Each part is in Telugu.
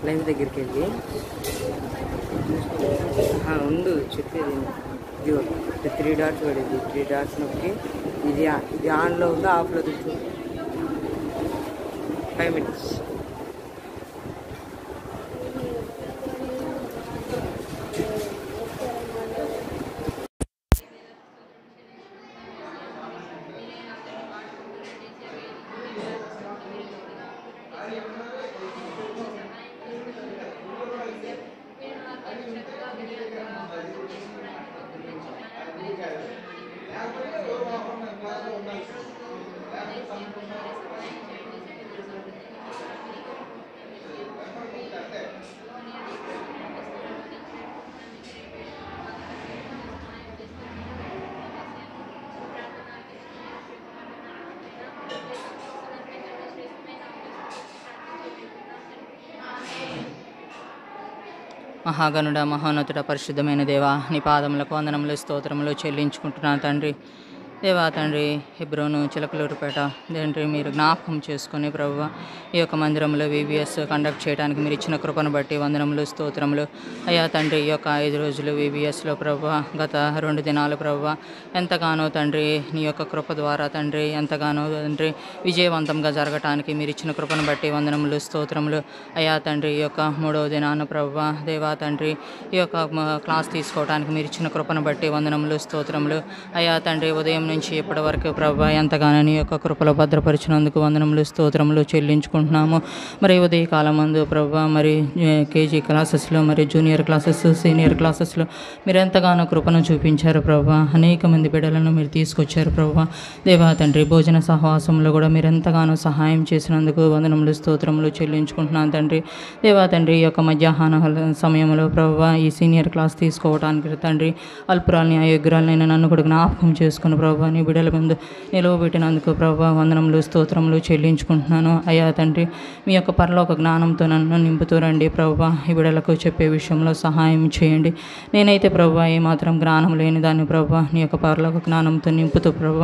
లైవ్ దగ్గరికి వెళ్ళి ఉండు చెప్పేది. ఇదిగో 3 డాట్స్ పడేది. 3 డాట్స్ నొక్కి ఇది ఆన్లో ఉందో ఆఫ్లో తెచ్చు. 5 minutes. మహాగణుడ, మహోన్నతుడ, పరిశుద్ధమైన దేవా, నీ పాదములకు వందనములు, స్తోత్రములు చెల్లించుకుంటున్నాను తండ్రి. దేవా తండ్రి, హెబ్రోను, చిలకలూరుపేట తండ్రి మీరు జ్ఞాపకం చేసుకుని ప్రభువ ఈ యొక్క మందిరంలో VBS కండక్ట్ చేయడానికి మీరు ఇచ్చిన కృపను బట్టి వందనములు, స్తోత్రములు అయ్యా తండ్రి. ఈ యొక్క 5 రోజులు VBSలో ప్రభువ, గత 2 దినాలు ప్రభువ ఎంతగానో తండ్రి నీ యొక్క కృప ద్వారా తండ్రి ఎంతగానో తండ్రి విజయవంతంగా జరగటానికి మీరు ఇచ్చిన కృపను బట్టి వందనములు, స్తోత్రములు అయ్యా తండ్రి. ఈ యొక్క 3వ దినాన ప్రభువ దేవా తండ్రి ఈ యొక్క క్లాస్ తీసుకోవడానికి మీరు ఇచ్చిన కృపను బట్టి వందనములు, స్తోత్రములు అయ్యా తండ్రి. ఉదయం నుంచి ఇప్పటి వరకు ప్రభు ఎంతగానో నీ యొక్క కృపలో భద్రపరిచినందుకు వందనములు, స్తోత్రములు చెల్లించుకుంటున్నాము. మరి ఉదయకాలం మందు ప్రభు మరి KG క్లాసెస్లో మరి జూనియర్ క్లాసెస్, సీనియర్ క్లాసెస్లో మీరు ఎంతగానో కృపను చూపించారు ప్రభు. అనేక మంది బిడ్డలను మీరు తీసుకొచ్చారు ప్రభు దేవా తండ్రి. భోజన సహవాసంలో కూడా మీరు ఎంతగానో సహాయం చేసినందుకు వందనములు, స్తోత్రములు చెల్లించుకుంటున్నాను తండ్రి. దేవా తండ్రి ఈ యొక్క మధ్యాహ్న సమయంలో ప్రభు ఈ సీనియర్ క్లాస్ తీసుకోవడానికి తండ్రి అల్పురాలని, అయోగ్యురాలనైనా నన్ను కూడా జ్ఞాపకం చేసుకుని ప్రభు నీ బిడ్డల ముందు నిలవబెట్టినందుకు ప్రభు వందనములు, స్తోత్రములు చెల్లించుకుంటున్నాను అయ్యా తండ్రి. మీ యొక్క పరలోక జ్ఞానంతో నన్ను నింపుతూ రండి ప్రభు. ఈ బిడ్డలకు చెప్పే విషయంలో సహాయం చేయండి. నేనైతే ప్రభు ఏమాత్రం జ్ఞానం లేని దాన్ని ప్రభు నీ యొక్క పరలోక జ్ఞానంతో నింపుతూ ప్రభు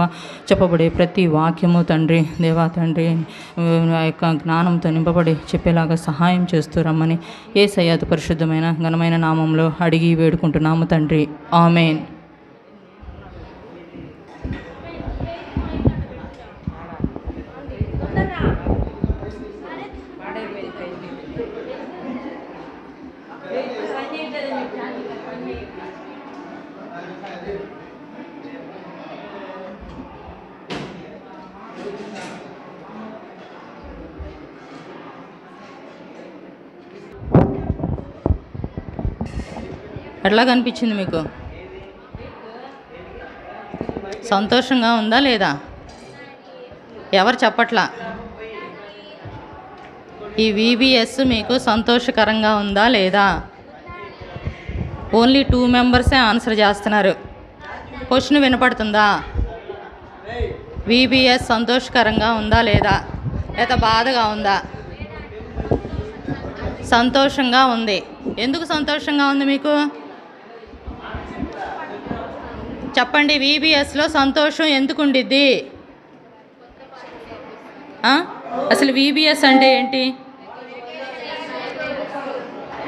చెప్పబడే ప్రతి వాక్యము తండ్రి దేవా తండ్రి ఆ యొక్క జ్ఞానంతో నింపబడి చెప్పేలాగా సహాయం చేస్తూ రమ్మని యేసయ్య అతి పరిశుద్ధమైన ఘనమైన నామంలో అడిగి వేడుకుంటున్నాము తండ్రి. ఆమేన్. ఎట్లా కనిపించింది మీకు? సంతోషంగా ఉందా లేదా? ఎవరు చెప్పట్లా? ఈ VBS మీకు సంతోషకరంగా ఉందా లేదా? ఓన్లీ 2 మెంబర్సే ఆన్సర్ చేస్తున్నారు. క్వశ్చన్ వినపడుతుందా? VBS సంతోషకరంగా ఉందా లేదా? లేదా బాధగా ఉందా? సంతోషంగా ఉంది. ఎందుకు సంతోషంగా ఉంది మీకు చెప్పండి. VBSలో సంతోషం ఎందుకు ఉండిద్ది? అసలు VBS అంటే ఏంటి?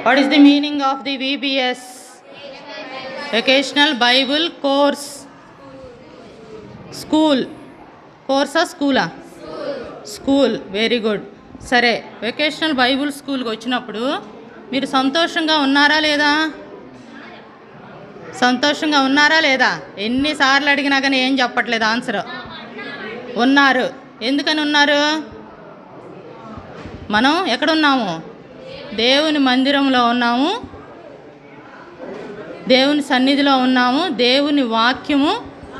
What is the meaning of the VBS? Vacational bible course. School కోర్సా స్కూలా? స్కూల్. Very good. సరే, వెకేషనల్ బైబుల్ స్కూల్కి వచ్చినప్పుడు మీరు సంతోషంగా ఉన్నారా లేదా? సంతోషంగా ఉన్నారా లేదా? ఎన్నిసార్లు అడిగినా కానీ ఏం చెప్పట్లేదు ఆన్సర్. ఉన్నారు. ఎందుకని ఉన్నారు? మనం ఎక్కడున్నాము? దేవుని మందిరంలో ఉన్నాము, దేవుని సన్నిధిలో ఉన్నాము, దేవుని వాక్యము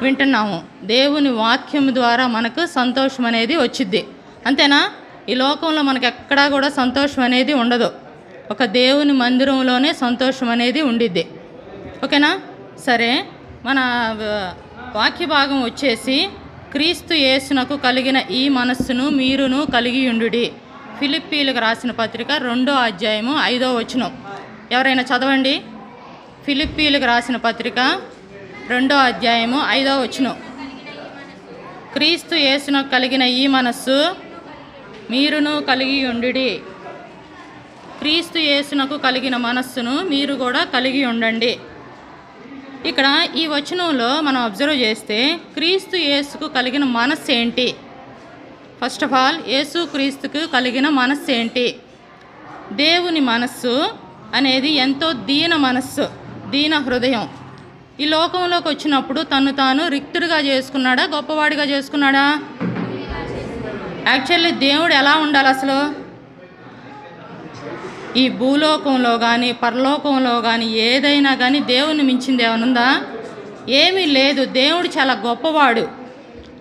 వింటున్నాము. దేవుని వాక్యం ద్వారా మనకు సంతోషం అనేది వచ్చిద్ది. అంతేనా? ఈ లోకంలో మనకు ఎక్కడా కూడా సంతోషం అనేది ఉండదు. ఒక దేవుని మందిరంలోనే సంతోషం అనేది ఉండిద్ది. ఓకేనా? సరే, మన వాక్య భాగం వచ్చేసి క్రీస్తు యేసునకు కలిగిన ఈ మనస్సును మీరును కలిగి ఉండుడి. ఫిలిప్పీలకు రాసిన పత్రిక 2వ అధ్యాయము 5వ వచనం. ఎవరైనా చదవండి. ఫిలిప్పీలకు రాసిన పత్రిక 2వ అధ్యాయము 5వ వచనం. క్రీస్తు యేసునకు కలిగిన ఈ మనస్సు మీరును కలిగి ఉండుడి. క్రీస్తు యేసునకు కలిగిన మనస్సును మీరు కూడా కలిగి ఉండండి. ఇక్కడ ఈ వచనంలో మనం అబ్జర్వ్ చేస్తే క్రీస్తు యేసుకు కలిగిన మనస్సు ఏంటి? ఫస్ట్ ఆఫ్ ఆల్ యేసు క్రీస్తుకు కలిగిన మనస్సు ఏంటి? దేవుని మనస్సు అనేది ఎంతో దీన మనస్సు, దీన హృదయం. ఈ లోకంలోకి వచ్చినప్పుడు తను తాను రిక్తుడిగా చేసుకున్నాడా, గొప్పవాడిగా చేసుకున్నాడా? యాక్చువల్లీ దేవుడు ఎలా ఉండాలి అసలు? ఈ భూలోకంలో కానీ పరలోకంలో కానీ ఏదైనా కానీ దేవుని మించింది ఏమైనా ఉందా? ఏమీ లేదు. దేవుడు చాలా గొప్పవాడు.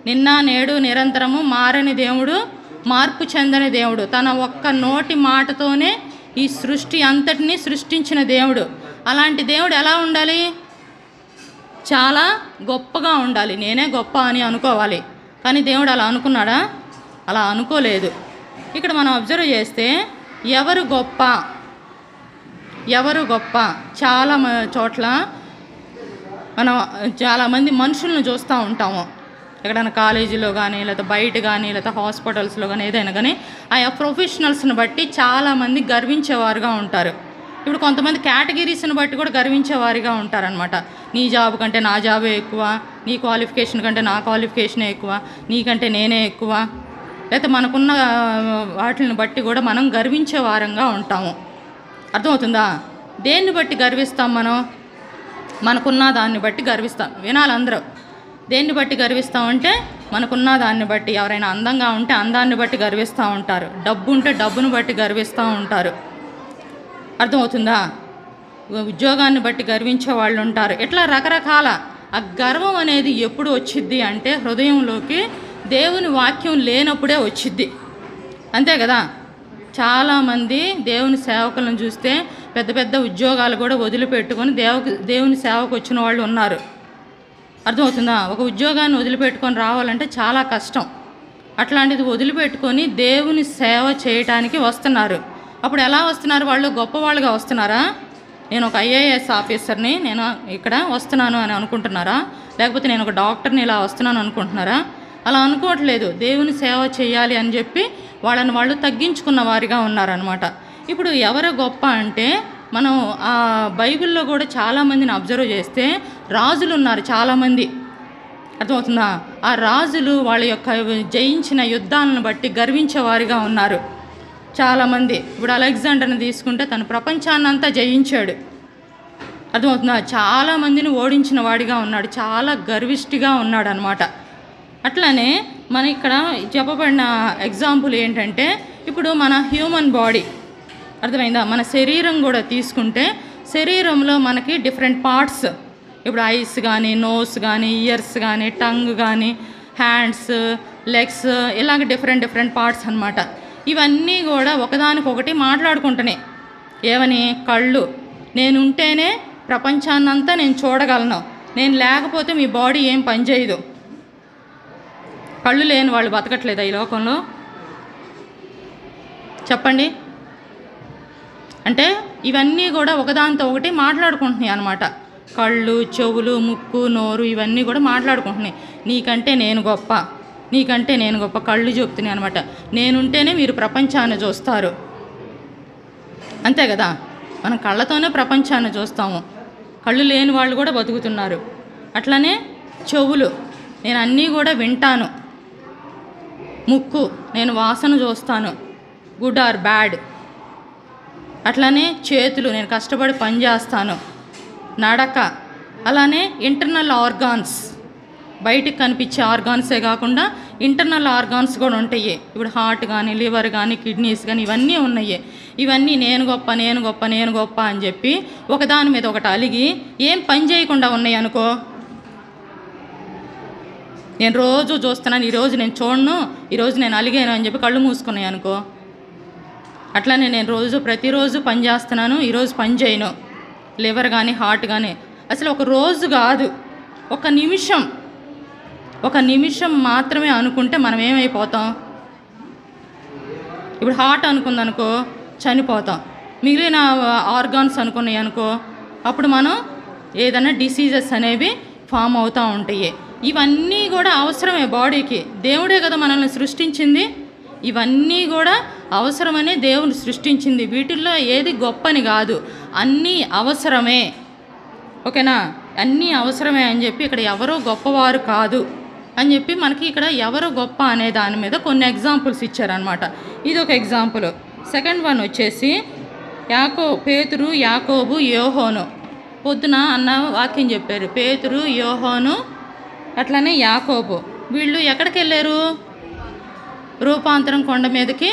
నిన్న నేడు నిరంతరము మారని దేవుడు, మార్పు చెందని దేవుడు. తన ఒక్క నోటి మాటతోనే ఈ సృష్టి అంతటినీ సృష్టించిన దేవుడు. అలాంటి దేవుడు ఎలా ఉండాలి? చాలా గొప్పగా ఉండాలి. నేనే గొప్ప అని అనుకోవాలి. కానీ దేవుడు అలా అనుకున్నాడా? అలా అనుకోలేదు. ఇక్కడ మనం అబ్జర్వ్ చేస్తే ఎవరు గొప్ప, ఎవరు గొప్ప? చాలా చోట్ల మనం చాలామంది మనుషులను చూస్తూ ఉంటాము. ఎక్కడైనా కాలేజీలో కానీ, లేకపోతే బయట కానీ, లేకపోతే హాస్పిటల్స్లో కానీ, ఏదైనా కానీ ఆయా ప్రొఫెషనల్స్ని బట్టి చాలామంది గర్వించేవారుగా ఉంటారు. ఇప్పుడు కొంతమంది కేటగిరీస్ని బట్టి కూడా గర్వించేవారిగా ఉంటారనమాట. నీ జాబ్ కంటే నా జాబే ఎక్కువ, నీ క్వాలిఫికేషన్ కంటే నా క్వాలిఫికేషనే ఎక్కువ, నీకంటే నేనే ఎక్కువ, లేకపోతే మనకున్న వాటిని బట్టి కూడా మనం గర్వించే వారంగా ఉంటాము. అర్థమవుతుందా? దేన్ని బట్టి గర్విస్తాం మనం? మనకున్న దాన్ని బట్టి గర్విస్తాం. వినాలి అందరూ. దేన్ని బట్టి గర్విస్తామంటే మనకున్న దాన్ని బట్టి. ఎవరైనా అందంగా ఉంటే అందాన్ని బట్టి గర్విస్తూ ఉంటారు, డబ్బు ఉంటే డబ్బును బట్టి గర్విస్తూ ఉంటారు. అర్థమవుతుందా? ఉద్యోగాన్ని బట్టి గర్వించే వాళ్ళు ఉంటారు. ఇట్లా రకరకాల. ఆ గర్వం అనేది ఎప్పుడు వచ్చిద్ది అంటే హృదయంలోకి దేవుని వాక్యం లేనప్పుడే వచ్చిద్ది. అంతే కదా? చాలామంది దేవుని సేవకులను చూస్తే పెద్ద పెద్ద ఉద్యోగాలు కూడా వదిలిపెట్టుకొని దేవుని సేవకు వచ్చిన వాళ్ళు ఉన్నారు. అర్థమవుతుందా? ఒక ఉద్యోగాన్ని వదిలిపెట్టుకొని రావాలంటే చాలా కష్టం. అట్లాంటిది వదిలిపెట్టుకొని దేవుని సేవ చేయటానికి వస్తున్నారు. అప్పుడు ఎలా వస్తున్నారు? వాళ్ళు గొప్పవాళ్ళుగా వస్తున్నారా? నేను ఒక ఐఏఎస్ ఆఫీసర్ని, నేను ఇక్కడ వస్తున్నాను అని అనుకుంటున్నారా? లేకపోతే నేను ఒక డాక్టర్ని ఇలా వస్తున్నాను అనుకుంటున్నారా? అలా అనుకోవట్లేదు. దేవుని సేవ చేయాలి అని చెప్పి వాళ్ళని వాళ్ళు తగ్గించుకున్న వారిగా ఉన్నారనమాట. ఇప్పుడు ఎవరు గొప్ప అంటే మనం ఆ బైబిల్లో కూడా చాలామందిని అబ్జర్వ్ చేస్తే రాజులు ఉన్నారు చాలామంది. అర్థమవుతుందా? ఆ రాజులు వాళ్ళ యొక్క జయించిన యుద్ధాలను బట్టి గర్వించేవారిగా ఉన్నారు చాలామంది. ఇప్పుడు అలెగ్జాండర్ని తీసుకుంటే తను ప్రపంచాన్నంతా జయించాడు. అర్థమవుతుందా? చాలామందిని ఓడించిన వాడిగా ఉన్నాడు, చాలా గర్విష్టిగా ఉన్నాడు అనమాట. అట్లానే మన ఇక్కడ చెప్పబడిన ఎగ్జాంపుల్ ఏంటంటే ఇప్పుడు మన హ్యూమన్ బాడీ, అర్థమైందా? మన శరీరం కూడా తీసుకుంటే శరీరంలో మనకి డిఫరెంట్ పార్ట్స్, ఇప్పుడు ఐస్ కానీ, నోస్ కానీ, ఇయర్స్ కానీ, టంగ్ కానీ, హ్యాండ్స్, లెగ్స్, ఇలాగ డిఫరెంట్ పార్ట్స్ అనమాట. ఇవన్నీ కూడా ఒకదానికొకటి మాట్లాడుకుంటున్నాయి. ఏమని? కళ్ళు. నేను ఉంటేనే ప్రపంచాన్నంతా నేను చూడగలను, నేను లేకపోతే మీ బాడీ ఏం పనిచేయదు. కళ్ళు లేని వాళ్ళు బతకట్లేదా ఈ లోకంలో? చెప్పండి. అంటే ఇవన్నీ కూడా ఒకదానితో ఒకటి మాట్లాడుకుంటున్నాయి అన్నమాట. కళ్ళు, చెవులు, ముక్కు, నోరు ఇవన్నీ కూడా మాట్లాడుకుంటున్నాయి. నీకంటే నేను గొప్ప, నీకంటే నేను గొప్ప. కళ్ళు చెప్తున్నాయి అనమాట. నేనుంటేనే మీరు ప్రపంచాన్ని చూస్తారు. అంతే కదా? మనం కళ్ళతోనే ప్రపంచాన్ని చూస్తాము. కళ్ళు లేని వాళ్ళు కూడా బతుకుతున్నారు. అట్లనే చెవులు, నేను అన్నీ కూడా వింటాను. ముక్కు, నేను వాసన చూస్తాను, గుడ్ ఆర్ బ్యాడ్. అట్లానే చేతులు, నేను కష్టపడి పని చేస్తాను. నడక, అలానే ఇంటర్నల్ ఆర్గాన్స్, బయటికి కనిపించే ఆర్గాన్సే కాకుండా ఇంటర్నల్ ఆర్గాన్స్ కూడా ఉంటాయి. ఇప్పుడు హార్ట్ కానీ, లివర్ కానీ, కిడ్నీస్ కానీ ఇవన్నీ ఉన్నాయి. ఇవన్నీ నేను గొప్ప, నేను గొప్ప, నేను గొప్ప అని చెప్పి ఒకదాని మీద ఒకటి అలిగి ఏం పని చేయకుండా ఉన్నాయి అనుకో. నేను రోజు చూస్తున్నాను, ఈరోజు నేను చూడను, ఈరోజు నేను అలిగాను అని చెప్పి కళ్ళు మూసుకున్నాయి అనుకో. అట్లానే నేను ప్రతిరోజు పని చేస్తున్నాను, ఈరోజు పని చేయను. లివర్ కానీ, హార్ట్ కానీ. అసలు ఒక రోజు కాదు, ఒక నిమిషం మాత్రమే అనుకుంటే మనం ఏమైపోతాం? ఇప్పుడు హార్ట్ అనుకుందనుకో చనిపోతాం. మిగిలిన ఆర్గాన్స్ అనుకున్నాయి అనుకో, అప్పుడు మనం ఏదైనా డిసీజెస్ అనేవి ఫామ్ అవుతూ ఉంటాయి. ఇవన్నీ కూడా అవసరమే బాడీకి. దేవుడే కదా మనల్ని సృష్టించింది. ఇవన్నీ కూడా అవసరమనే దేవుడు సృష్టించింది. వీటిల్లో ఏది గొప్పని కాదు, అన్నీ అవసరమే. ఓకేనా? అన్నీ అవసరమే అని చెప్పి ఇక్కడ ఎవరో గొప్పవారు కాదు అని చెప్పి మనకి ఇక్కడ ఎవరు గొప్ప అనే దాని మీద కొన్ని ఎగ్జాంపుల్స్ ఇచ్చారనమాట. ఇది ఒక ఎగ్జాంపుల్. సెకండ్ వన్ వచ్చేసి పేతురు, యాకోబు, యోహోను. పొద్దున అన్న వాక్యం చెప్పారు. పేతురు, యోహోను, అట్లనే యాకోబు, వీళ్ళు ఎక్కడికి వెళ్ళారు? రూపాంతరం కొండ మీదకి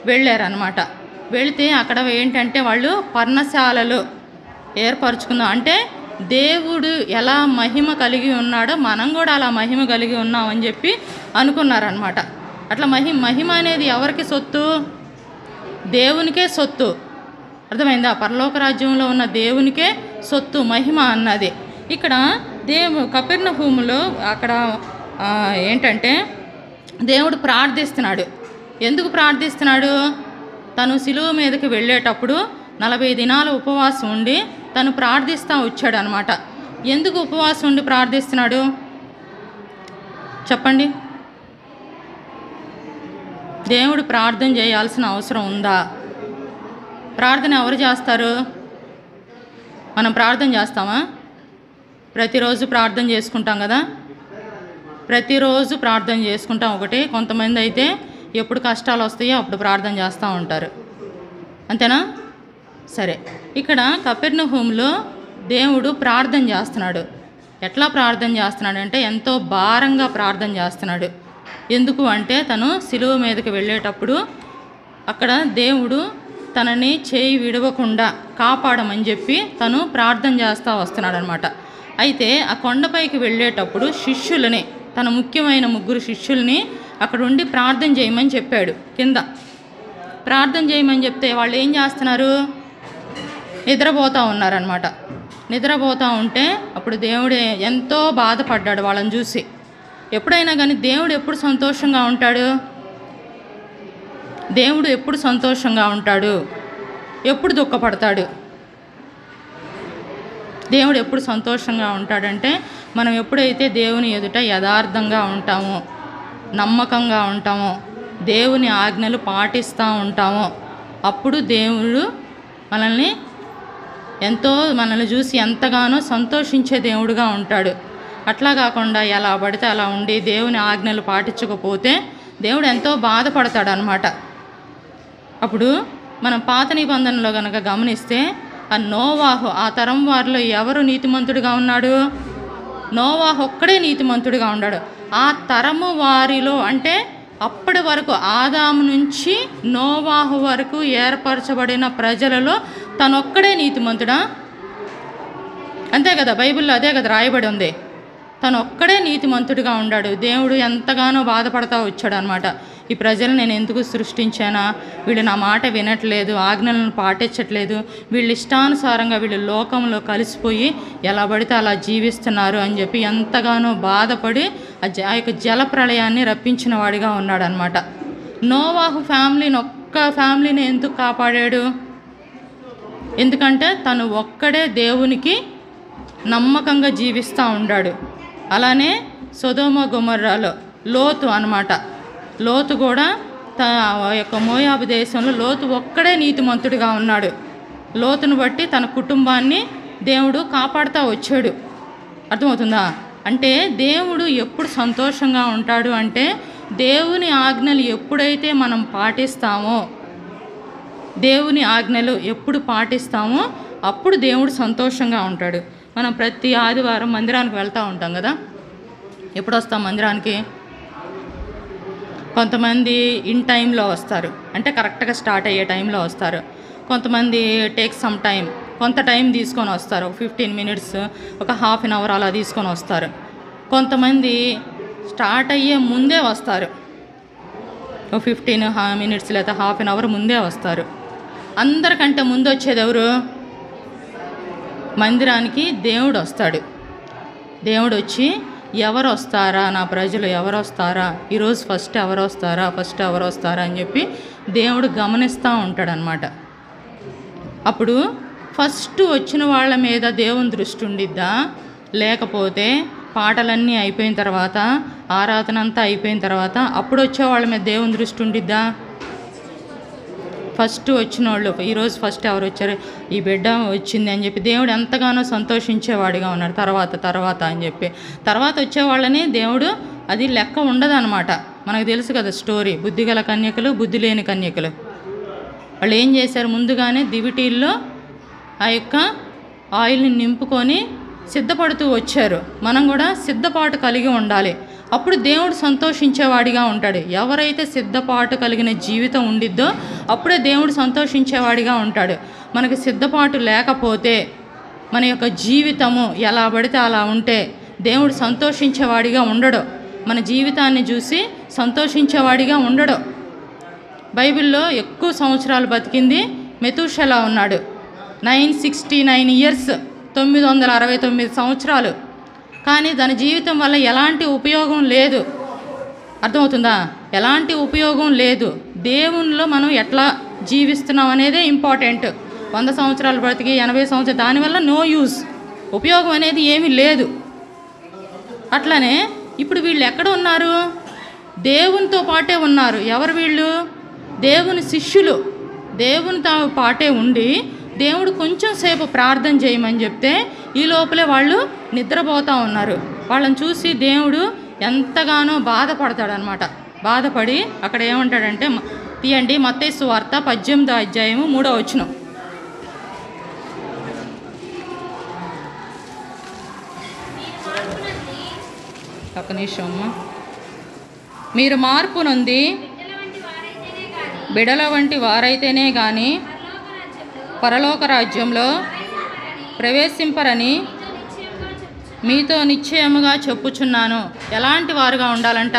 వెళ్ళారనమాట. వెళితే అక్కడ ఏంటంటే వాళ్ళు పర్ణశాలలు ఏర్పరచుకుందాం, అంటే దేవుడు ఎలా మహిమ కలిగి ఉన్నాడో మనం కూడా అలా మహిమ కలిగి ఉన్నామని చెప్పి అనుకున్నారనమాట. అట్లా మహిమ అనేది ఎవరికి సొత్తు? దేవునికే సొత్తు. అర్థమైందా? పరలోక రాజ్యంలో ఉన్న దేవునికే సొత్తు మహిమ అన్నది. ఇక్కడ కపెర్నహూములో అక్కడ ఏంటంటే దేవుడు ప్రార్థిస్తున్నాడు. ఎందుకు ప్రార్థిస్తున్నాడు? తను సిలువ మీదకి వెళ్ళేటప్పుడు 40 దినాలు ఉపవాసం ఉండి తను ప్రార్థిస్తూ వచ్చాడు అనమాట. ఎందుకు ఉపవాసం ఉండి ప్రార్థిస్తున్నాడు చెప్పండి? దేవుడు ప్రార్థన చేయాల్సిన అవసరం ఉందా? ప్రార్థన ఎవరు చేస్తారు? మనం ప్రార్థన చేస్తామా? ప్రతిరోజు ప్రార్థన చేసుకుంటాం కదా, ప్రతిరోజు ప్రార్థన చేసుకుంటాం. ఒకటి, కొంతమంది అయితే ఎప్పుడు కష్టాలు వస్తాయో అప్పుడు ప్రార్థన చేస్తూ ఉంటారు. అంతేనా? సరే, ఇక్కడ కపెర్నహూములో దేవుడు ప్రార్థన చేస్తున్నాడు. ఎట్లా ప్రార్థన చేస్తున్నాడు అంటే ఎంతో భారంగా ప్రార్థన చేస్తున్నాడు. ఎందుకు అంటే తను సిలువ మీదకి వెళ్ళేటప్పుడు అక్కడ దేవుడు తనని చేయి విడవకుండా కాపాడమని చెప్పి తను ప్రార్థన చేస్తూ వస్తున్నాడు అనమాట. అయితే ఆ కొండపైకి వెళ్ళేటప్పుడు శిష్యులని, తన ముఖ్యమైన 3 శిష్యుల్ని అక్కడ ఉండి ప్రార్థన చేయమని చెప్పాడు. కింద ప్రార్థన చేయమని చెప్తే వాళ్ళు ఏం చేస్తున్నారు? నిద్రపోతూ ఉన్నారనమాట. నిద్రపోతూ ఉంటే అప్పుడు దేవుడు ఎంతో బాధపడ్డాడు వాళ్ళని చూసి. ఎప్పుడైనా కానీ దేవుడు ఎప్పుడు సంతోషంగా ఉంటాడు? దేవుడు ఎప్పుడు సంతోషంగా ఉంటాడు? ఎప్పుడు దుఃఖపడతాడు? దేవుడు ఎప్పుడు సంతోషంగా ఉంటాడంటే మనం ఎప్పుడైతే దేవుని ఎదుట యథార్థంగా ఉంటామో, నమ్మకంగా ఉంటామో, దేవుని ఆజ్ఞలు పాటిస్తూ ఉంటామో అప్పుడు దేవుడు మనల్ని చూసి ఎంతగానో సంతోషించే దేవుడుగా ఉంటాడు. అట్లా కాకుండా ఎలా పడితే అలా ఉండి దేవుని ఆజ్ఞలు పాటించకపోతే దేవుడు ఎంతో బాధపడతాడు అనమాట. అప్పుడు మనం పాత నిబంధనలో కనుక గమనిస్తే ఆ నోవాహు, ఆ తరం వారిలో ఎవరు నీతిమంతుడిగా ఉన్నాడు? నోవాహు ఒక్కడే నీతిమంతుడిగా ఉన్నాడు. ఆ తరము వారిలో అంటే అప్పటి వరకు ఆదాము నుంచి నోవాహు వరకు ఏర్పరచబడిన ప్రజలలో తనొక్కడే నీతిమంతుడా? అంతే కదా, బైబిల్లో అదే కదా రాయబడి ఉంది. తనొక్కడే నీతిమంతుడిగా ఉన్నాడు. దేవుడు ఎంతగానో బాధపడతా వచ్చాడు అనమాట. ఈ ప్రజలు నేను ఎందుకు సృష్టించానా? వీళ్ళు నా మాట వినట్లేదు, ఆజ్ఞలను పాటించట్లేదు, వీళ్ళు ఇష్టానుసారంగా వీళ్ళు లోకంలో కలిసిపోయి ఎలా పడితే అలా జీవిస్తున్నారు అని చెప్పి ఎంతగానో బాధపడి ఆ యొక్క జల ప్రళయాన్ని రప్పించిన వాడిగా ఉన్నాడు అనమాట. నోవాహు ఒక్క ఫ్యామిలీని ఎందుకు కాపాడాడు? ఎందుకంటే తను ఒక్కడే దేవునికి నమ్మకంగా జీవిస్తూ ఉన్నాడు. అలానే సొదొమ గొమొర్రాలో లోతు అనమాట. లోతు కూడా యొక్క మోయాబు దేశంలో లోతు ఒక్కడే నీతిమంతుడిగా ఉన్నాడు. లోతును బట్టి తన కుటుంబాన్ని దేవుడు కాపాడుతూ వచ్చాడు. అర్థమవుతుందా? అంటే దేవుడు ఎప్పుడు సంతోషంగా ఉంటాడు అంటే దేవుని ఆజ్ఞలు ఎప్పుడైతే మనం పాటిస్తామో, దేవుని ఆజ్ఞలు ఎప్పుడు పాటిస్తామో అప్పుడు దేవుడు సంతోషంగా ఉంటాడు. మనం ప్రతి ఆదివారం మందిరానికి వెళ్తూ ఉంటాం కదా. ఎప్పుడు వస్తాం మందిరానికి? కొంతమంది ఇన్ టైంలో వస్తారు, అంటే కరెక్ట్గా స్టార్ట్ అయ్యే టైంలో వస్తారు. కొంతమంది టేక్ సమ్ టైం, కొంత టైం తీసుకొని వస్తారు. 15 మినిట్స్, ఒక హాఫ్ అన్ అవర్ అలా తీసుకొని వస్తారు. కొంతమంది స్టార్ట్ అయ్యే ముందే వస్తారు, 15 మినిట్స్ లేదా హాఫ్ అన్ అవర్ ముందే వస్తారు. అందరికంటే ముందు వచ్చేది ఎవరు? మందిరానికి దేవుడు వస్తాడు. దేవుడు వచ్చి ఎవరు వస్తారా, నా ప్రజలు ఎవరు వస్తారా, ఈరోజు ఫస్ట్ ఎవరు వస్తారా అని చెప్పి దేవుడు గమనిస్తూ ఉంటాడనమాట. అప్పుడు ఫస్ట్ వచ్చిన వాళ్ళ మీద దేవుని దృష్టి ఉండిద్దా, లేకపోతే పాటలన్నీ అయిపోయిన తర్వాత, ఆరాధన అంతా అయిపోయిన తర్వాత అప్పుడు వచ్చే వాళ్ళ మీద దేవుని దృష్టి ఉండిద్దా? ఫస్ట్ వచ్చిన వాళ్ళు, ఈరోజు ఫస్ట్ ఎవరు వచ్చారు, ఈ బిడ్డ వచ్చింది అని చెప్పి దేవుడు ఎంతగానో సంతోషించేవాడిగా ఉన్నాడు. తర్వాత అని చెప్పి తర్వాత వచ్చేవాళ్ళని దేవుడు అది లెక్క ఉండదన్నమాట. మనకు తెలుసు కదా స్టోరీ, బుద్ధిగల కన్యకలు, బుద్ధి లేని కన్యకలు. వాళ్ళు ఏం చేశారు, ముందుగానే దివిటీల్లో ఆ యొక్క ఆయిల్ని నింపుకొని సిద్ధపడుతూ వచ్చారు. మనం కూడా సిద్ధపాటు కలిగి ఉండాలి, అప్పుడు దేవుడు సంతోషించేవాడిగా ఉంటాడు. ఎవరైతే సిద్ధపాటు కలిగిన జీవితం ఉండిద్దో అప్పుడే దేవుడు సంతోషించేవాడిగా ఉంటాడు. మనకి సిద్ధపాటు లేకపోతే మన యొక్క జీవితము ఎలా పడితే అలా ఉంటే దేవుడు సంతోషించేవాడిగా ఉండడు. మన జీవితాన్ని చూసి సంతోషించేవాడిగా ఉండడు. బైబిల్లో ఎక్కువ సంవత్సరాలు బతికింది మెతూషెలా ఉన్నాడు. 969 ఇయర్స్, 969 సంవత్సరాలు. కానీ దాని జీవితం వల్ల ఎలాంటి ఉపయోగం లేదు. అర్థమవుతుందా? ఎలాంటి ఉపయోగం లేదు. దేవునిలో మనం ఎట్లా జీవిస్తున్నాం అనేదే ఇంపార్టెంట్. 100 సంవత్సరాలు బ్రతికి 80 సంవత్సరాలు, దానివల్ల నో యూస్, ఉపయోగం అనేది ఏమీ లేదు. అట్లనే ఇప్పుడు వీళ్ళు ఎక్కడ ఉన్నారు? దేవునితో పాటే ఉన్నారు. ఎవరు వీళ్ళు? దేవుని శిష్యులు. దేవునితో పాటే ఉండి దేవుడు కొంచెం సేపు ప్రార్థన చేయమని చెప్తే ఈ లోపలే వాళ్ళు నిద్రపోతూ ఉన్నారు. వాళ్ళని చూసి దేవుడు ఎంతగానో బాధపడతాడనమాట. బాధపడి అక్కడ ఏమంటాడంటే, తీయండి మత్తయి సువార్త 18వ అధ్యాయము 3వ వచనం. ఒక నిమిషం అమ్మ. మీరు మార్పు నొంది బిడల వంటి వారైతేనే కానీ పరలోక రాజ్యంలో ప్రవేశింపరని మీతో నిశ్చయముగా చెప్పుచున్నాను. ఎలాంటి వారుగా ఉండాలంట?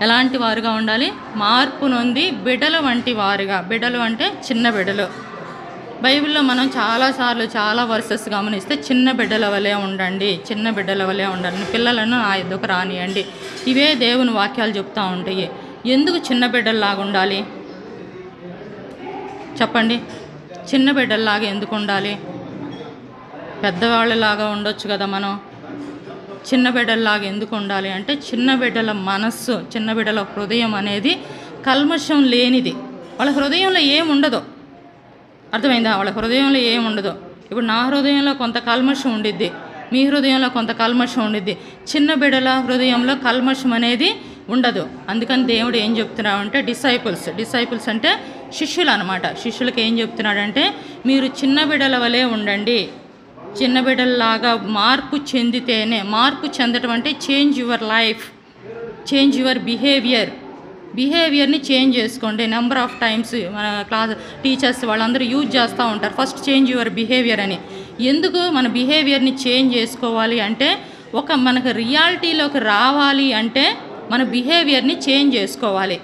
ఎలాంటి వారుగా ఉండాలి? మార్పు నొంది బిడల వంటి వారుగా. బిడలు అంటే చిన్న బిడ్డలు. బైబిల్లో మనం చాలాసార్లు చాలా వర్సెస్ గమనిస్తే చిన్న బిడ్డల వలె ఉండండి, చిన్న బిడ్డల వలె ఉండండి, పిల్లలను నా ఎద్దుకు రానియండి. ఇవే దేవుని వాక్యాలు చెప్తూ ఉంటాయి. ఎందుకు చిన్న బిడ్డల్లాగా ఉండాలి చెప్పండి? చిన్న బిడ్డల్లాగా ఎందుకు ఉండాలి? పెద్దవాళ్ళలాగా ఉండొచ్చు కదా మనం. చిన్న బిడ్డల్లాగా ఎందుకు ఉండాలి అంటే, చిన్న బిడ్డల మనస్సు, చిన్న బిడ్డల హృదయం అనేది కల్మషం లేనిది. వాళ్ళ హృదయంలో ఏముండదు. అర్థమైందా? వాళ్ళ హృదయంలో ఏముండదు. ఇప్పుడు నా హృదయంలో కొంత కల్మషం ఉండిద్ది, మీ హృదయంలో కొంత కల్మషం ఉండిద్ది. చిన్న బిడ్డల హృదయంలో కల్మషం అనేది ఉండదు. అందుకని దేవుడు ఏం చెప్తున్నాడంటే, డిసైపుల్స్ అంటే శిష్యులు అనమాట. శిష్యులకు ఏం చెప్తున్నాడంటే, మీరు చిన్న బిడ్డల వలె ఉండండి. చిన్న బిడ్డల్లాగా మార్పు చెందితేనే, మార్పు చెందటం అంటే change your life, change your బిహేవియర్ని చేంజ్ చేసుకోండి. నెంబర్ ఆఫ్ టైమ్స్ మన క్లాస్ టీచర్స్ వాళ్ళందరూ యూజ్ చేస్తూ ఉంటారు, ఫస్ట్ చేంజ్ యువర్ బిహేవియర్ అని. ఎందుకు మన బిహేవియర్ని చేంజ్ చేసుకోవాలి అంటే, మనకు రియాలిటీలోకి రావాలి అంటే మన బిహేవియర్ని చేంజ్ చేసుకోవాలి.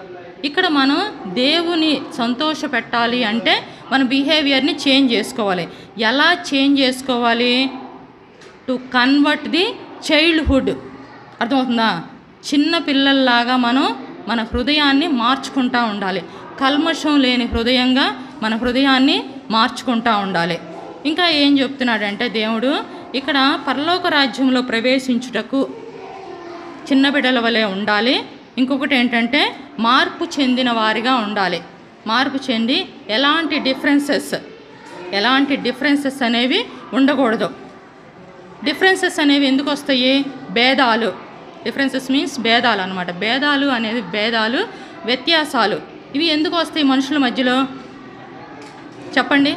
ఇక్కడ మనం దేవుని సంతోష పెట్టాలి అంటే మన బిహేవియర్ని చేంజ్ చేసుకోవాలి. ఎలా చేంజ్ చేసుకోవాలి? To convert the childhood. అర్థమవుతుందా? చిన్న పిల్లల్లాగా మనం మన హృదయాన్ని మార్చుకుంటూ ఉండాలి. కల్మషం లేని హృదయంగా మన హృదయాన్ని మార్చుకుంటూ ఉండాలి. ఇంకా ఏం చెప్తున్నాడంటే దేవుడు ఇక్కడ, పరలోక రాజ్యంలో ప్రవేశించుటకు చిన్న బిడ్డల వలె ఉండాలి. ఇంకొకటి ఏంటంటే, మార్పు చెందిన వారిగా ఉండాలి. మార్పు చెంది ఎలాంటి డిఫరెన్సెస్ అనేవి ఉండకూడదు. డిఫరెన్సెస్ అనేవి ఎందుకు వస్తాయి? భేదాలు. డిఫరెన్సెస్ మీన్స్ భేదాలు అనమాట. భేదాలు అనేది వ్యత్యాసాలు. ఇవి ఎందుకు వస్తాయి మనుషుల మధ్యలో చెప్పండి?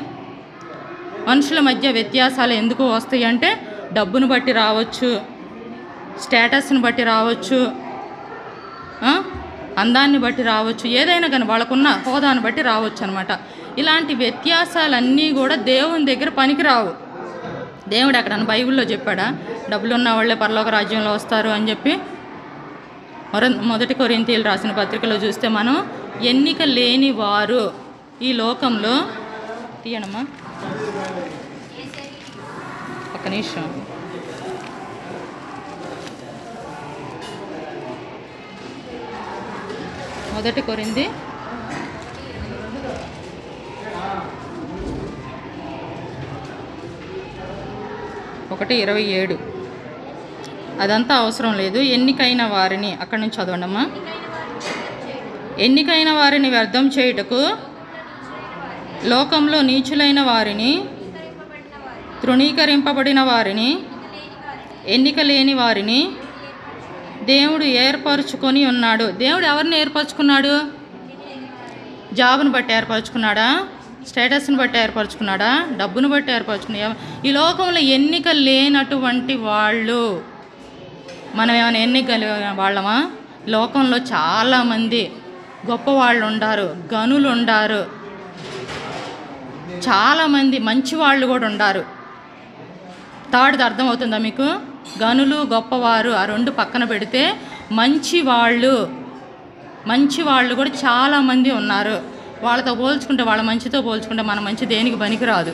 మనుషుల మధ్య వ్యత్యాసాలు ఎందుకు వస్తాయి అంటే, డబ్బును బట్టి రావచ్చు, స్టేటస్ని బట్టి రావచ్చు, అందాన్ని బట్టి రావచ్చు, ఏదైనా కానీ వాళ్ళకున్న హోదాను బట్టి రావచ్చు అనమాట. ఇలాంటి వ్యత్యాసాలన్నీ కూడా దేవుని దగ్గర పనికిరావు. దేవుడు అక్కడ బైబిల్లో చెప్పాడా డబ్బులున్న వాళ్ళే పరలోక రాజ్యంలో వస్తారు అని చెప్పి? మొదటి కొరింథీయులు రాసిన పత్రికలో చూస్తే మనం ఎన్నిక లేని వారు ఈ లోకంలో, తీయనమ్మా ఒక నిమిషం, మొదటి కొరింథీ 1:27. అదంతా అవసరం లేదు. ఎన్నికైన వారిని అక్కడి నుంచి చదవండమ్మా. ఎన్నికైన వారిని వ్యర్థం చేయుటకు లోకంలో నీచులైన వారిని, తృణీకరింపబడిన వారిని, ఎన్నిక లేని వారిని దేవుడు ఏర్పరచుకొని ఉన్నాడు. దేవుడు ఎవరిని ఏర్పరచుకున్నాడు? జాబ్ను బట్టి ఏర్పరచుకున్నాడా? స్టేటస్ని బట్టి ఏర్పరచుకున్నాడా? డబ్బును బట్టి ఏర్పరచుకున్నా? ఈ లోకంలో ఎన్నిక లేనటువంటి వాళ్ళు మనం ఏమైనా ఎన్నిక వాళ్ళమా? లోకంలో చాలామంది గొప్పవాళ్ళు ఉండారు, గనులు ఉండారు, చాలామంది మంచి వాళ్ళు కూడా ఉండారు. థర్డ్ది అర్థమవుతుందా మీకు? గనులు గొప్పవారు ఆ రెండు పక్కన పెడితే మంచి వాళ్ళు కూడా చాలామంది ఉన్నారు. వాళ్ళతో పోల్చుకుంటే, వాళ్ళ మంచితో పోల్చుకుంటే మన మంచి దేనికి పనికిరాదు.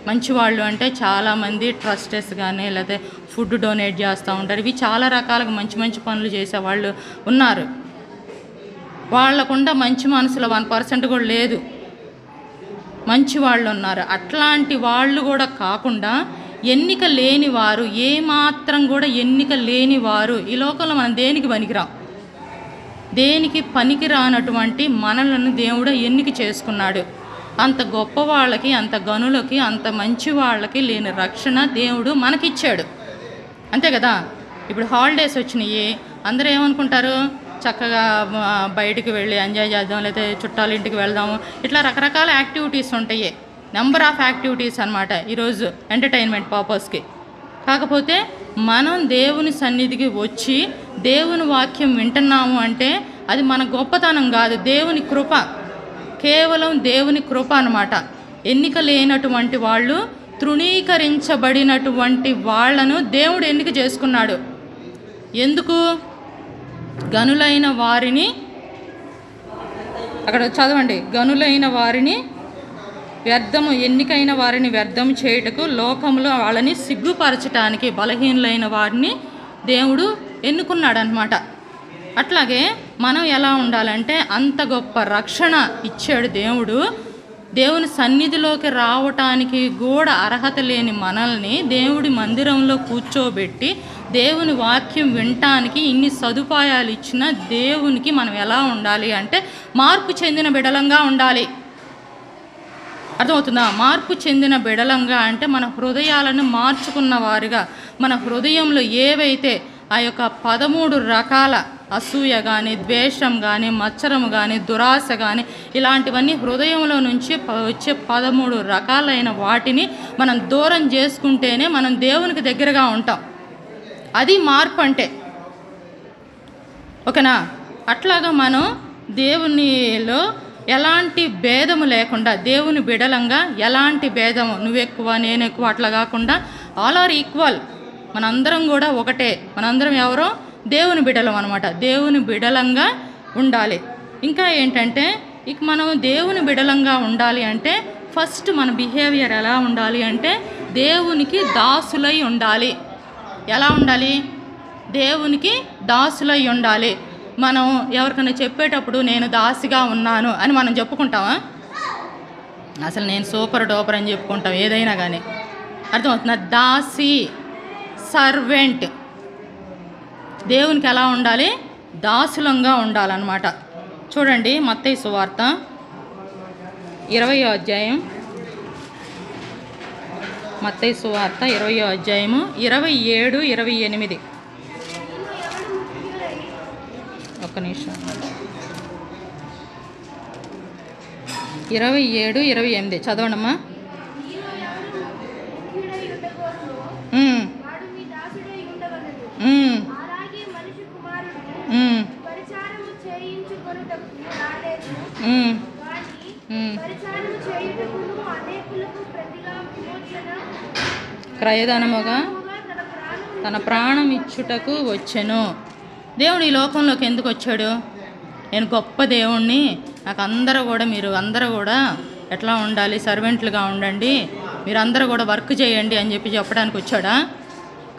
మంచివాళ్ళు అంటే చాలామంది ట్రస్టెస్ కానీ లేకపోతే ఫుడ్ డొనేట్ చేస్తూ ఉంటారు. ఇవి చాలా రకాలుగా మంచి మంచి పనులు చేసేవాళ్ళు ఉన్నారు. వాళ్ళకుండా మంచి మనసులో 1% కూడా లేదు. మంచి వాళ్ళు ఉన్నారు. అట్లాంటి వాళ్ళు కూడా కాకుండా ఎన్నిక లేని వారు, ఏమాత్రం కూడా ఎన్నిక లేని వారు ఈ లోకంలో మనం దేనికి పనికిరాం. దేనికి పనికిరానటువంటి మనలను దేవుడు ఎన్నిక చేసుకున్నాడు. అంత గొప్ప వాళ్ళకి, అంత గనులకి, అంత మంచి వాళ్ళకి లేని రక్షణ దేవుడు మనకిచ్చాడు. అంతే కదా. ఇప్పుడు హాలిడేస్ వచ్చినాయి, అందరూ ఏమనుకుంటారు? చక్కగా బయటికి వెళ్ళి ఎంజాయ్ చేద్దాం, లేకపోతే చుట్టాల ఇంటికి వెళ్దాము, ఇట్లా రకరకాల యాక్టివిటీస్ ఉంటాయి. నెంబర్ ఆఫ్ యాక్టివిటీస్ అనమాట ఈరోజు ఎంటర్టైన్మెంట్ పర్పస్కి. కాకపోతే మనం దేవుని సన్నిధికి వచ్చి దేవుని వాక్యం వింటున్నాము అంటే అది మన గొప్పతనం కాదు, దేవుని కృప, కేవలం దేవుని కృప అన్నమాట. ఎన్నిక లేనటువంటి వాళ్ళు, తృణీకరించబడినటువంటి వాళ్ళను దేవుడు ఎన్నిక చేసుకున్నాడు. ఎందుకు? గనులైన వారిని, అక్కడ చదవండి, గనులైన వారిని వ్యర్థము, ఎన్నికైన వారిని వ్యర్థం చేయుటకు, లోకంలో వాళ్ళని సిగ్గుపరచటానికి, బలహీనులైన వారిని దేవుడు ఎన్నుకున్నాడు అన్నమాట. అట్లాగే మనం ఎలా ఉండాలంటే, అంత గొప్ప రక్షణ ఇచ్చాడు దేవుడు. దేవుని సన్నిధిలోకి రావటానికి కూడా అర్హత లేని మనల్ని దేవుడి మందిరంలో కూర్చోబెట్టి దేవుని వాక్యం వినటానికి ఇన్ని సదుపాయాలు ఇచ్చిన దేవునికి మనం ఎలా ఉండాలి అంటే మార్పు చెందిన బిడలంగా ఉండాలి. అర్థమవుతుందా? మార్పు చెందిన బిడలంగా అంటే మన హృదయాలను మార్చుకున్న వారుగా, మన హృదయంలో ఏవైతే ఆ యొక్క 13 రకాల అసూయ కానీ, ద్వేషం కానీ, మత్సరము కానీ, దురాశ కానీ, ఇలాంటివన్నీ హృదయంలో నుంచి వచ్చే 13 రకాలైన వాటిని మనం దూరం చేసుకుంటేనే మనం దేవునికి దగ్గరగా ఉంటాం. అది మార్పు అంటే. ఓకేనా? అట్లాగా మనం దేవునిలో ఎలాంటి భేదము లేకుండా, దేవుని బిడలంగా ఎలాంటి భేదము, నువ్వెక్కువ నేను ఎక్కువ అట్లా కాకుండా ఆల్ ఆర్ ఈక్వల్, మనందరం కూడా ఒకటే. మనందరం ఎవరో దేవుని బిడలం అనమాట. దేవుని బిడలంగా ఉండాలి. ఇంకా ఏంటంటే, ఇక మనం దేవుని బిడలంగా ఉండాలి అంటే ఫస్ట్ మన బిహేవియర్ ఎలా ఉండాలి అంటే దేవునికి దాసులై ఉండాలి. ఎలా ఉండాలి? దేవునికి దాసులై ఉండాలి. మనం ఎవరికైనా చెప్పేటప్పుడు నేను దాసిగా ఉన్నాను అని మనం చెప్పుకుంటామా? అసలు నేను సూపర్ డూపర్ అని చెప్పుకుంటాం ఏదైనా కానీ. అర్థమవుతుందా? దాసి, సర్వెంట్. దేవునికి ఎలా ఉండాలి? దాసులంగా ఉండాలన్నమాట. చూడండి మత్తయి సువార్త 20వ అధ్యాయం, మత్తయి సువార్త 20వ అధ్యాయము 27, 28. ఒక్క నిమిషం. 27, 28 చదవండమ్మా. క్రయధనముగా తన ప్రాణం ఇచ్చుటకు వచ్చెను. దేవుడు ఈ లోకంలోకి ఎందుకు వచ్చాడు? నేను గొప్ప దేవుణ్ణి, నాకు అందరూ కూడా, మీరు అందరూ కూడా ఎట్లా ఉండాలి, సర్వెంట్లుగా ఉండండి, మీరందరూ కూడా వర్క్ చేయండి అని చెప్పడానికి వచ్చాడా?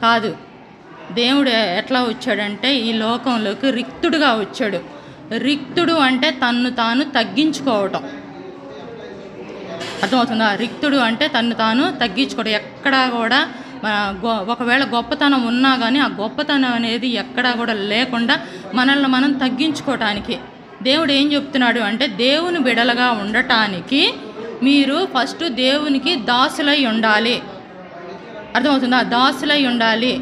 కాదు. దేవుడు ఎట్లా వచ్చాడంటే ఈ లోకంలోకి రిక్తుడుగా వచ్చాడు. రిక్తుడు అంటే తన్ను తాను తగ్గించుకోవటం. అర్థమవుతుందా? రిక్తుడు అంటే తన్ను తాను తగ్గించుకోవడం. ఎక్కడా కూడా ఒకవేళ గొప్పతనం ఉన్నా కానీ ఆ గొప్పతనం అనేది ఎక్కడా కూడా లేకుండా మనల్ని మనం తగ్గించుకోవటానికి దేవుడు ఏం చెప్తున్నాడు అంటే, దేవుని బిడలుగా ఉండటానికి మీరు ఫస్ట్ దేవునికి దాసులై ఉండాలి. అర్థమవుతుందా? దాసులై ఉండాలి.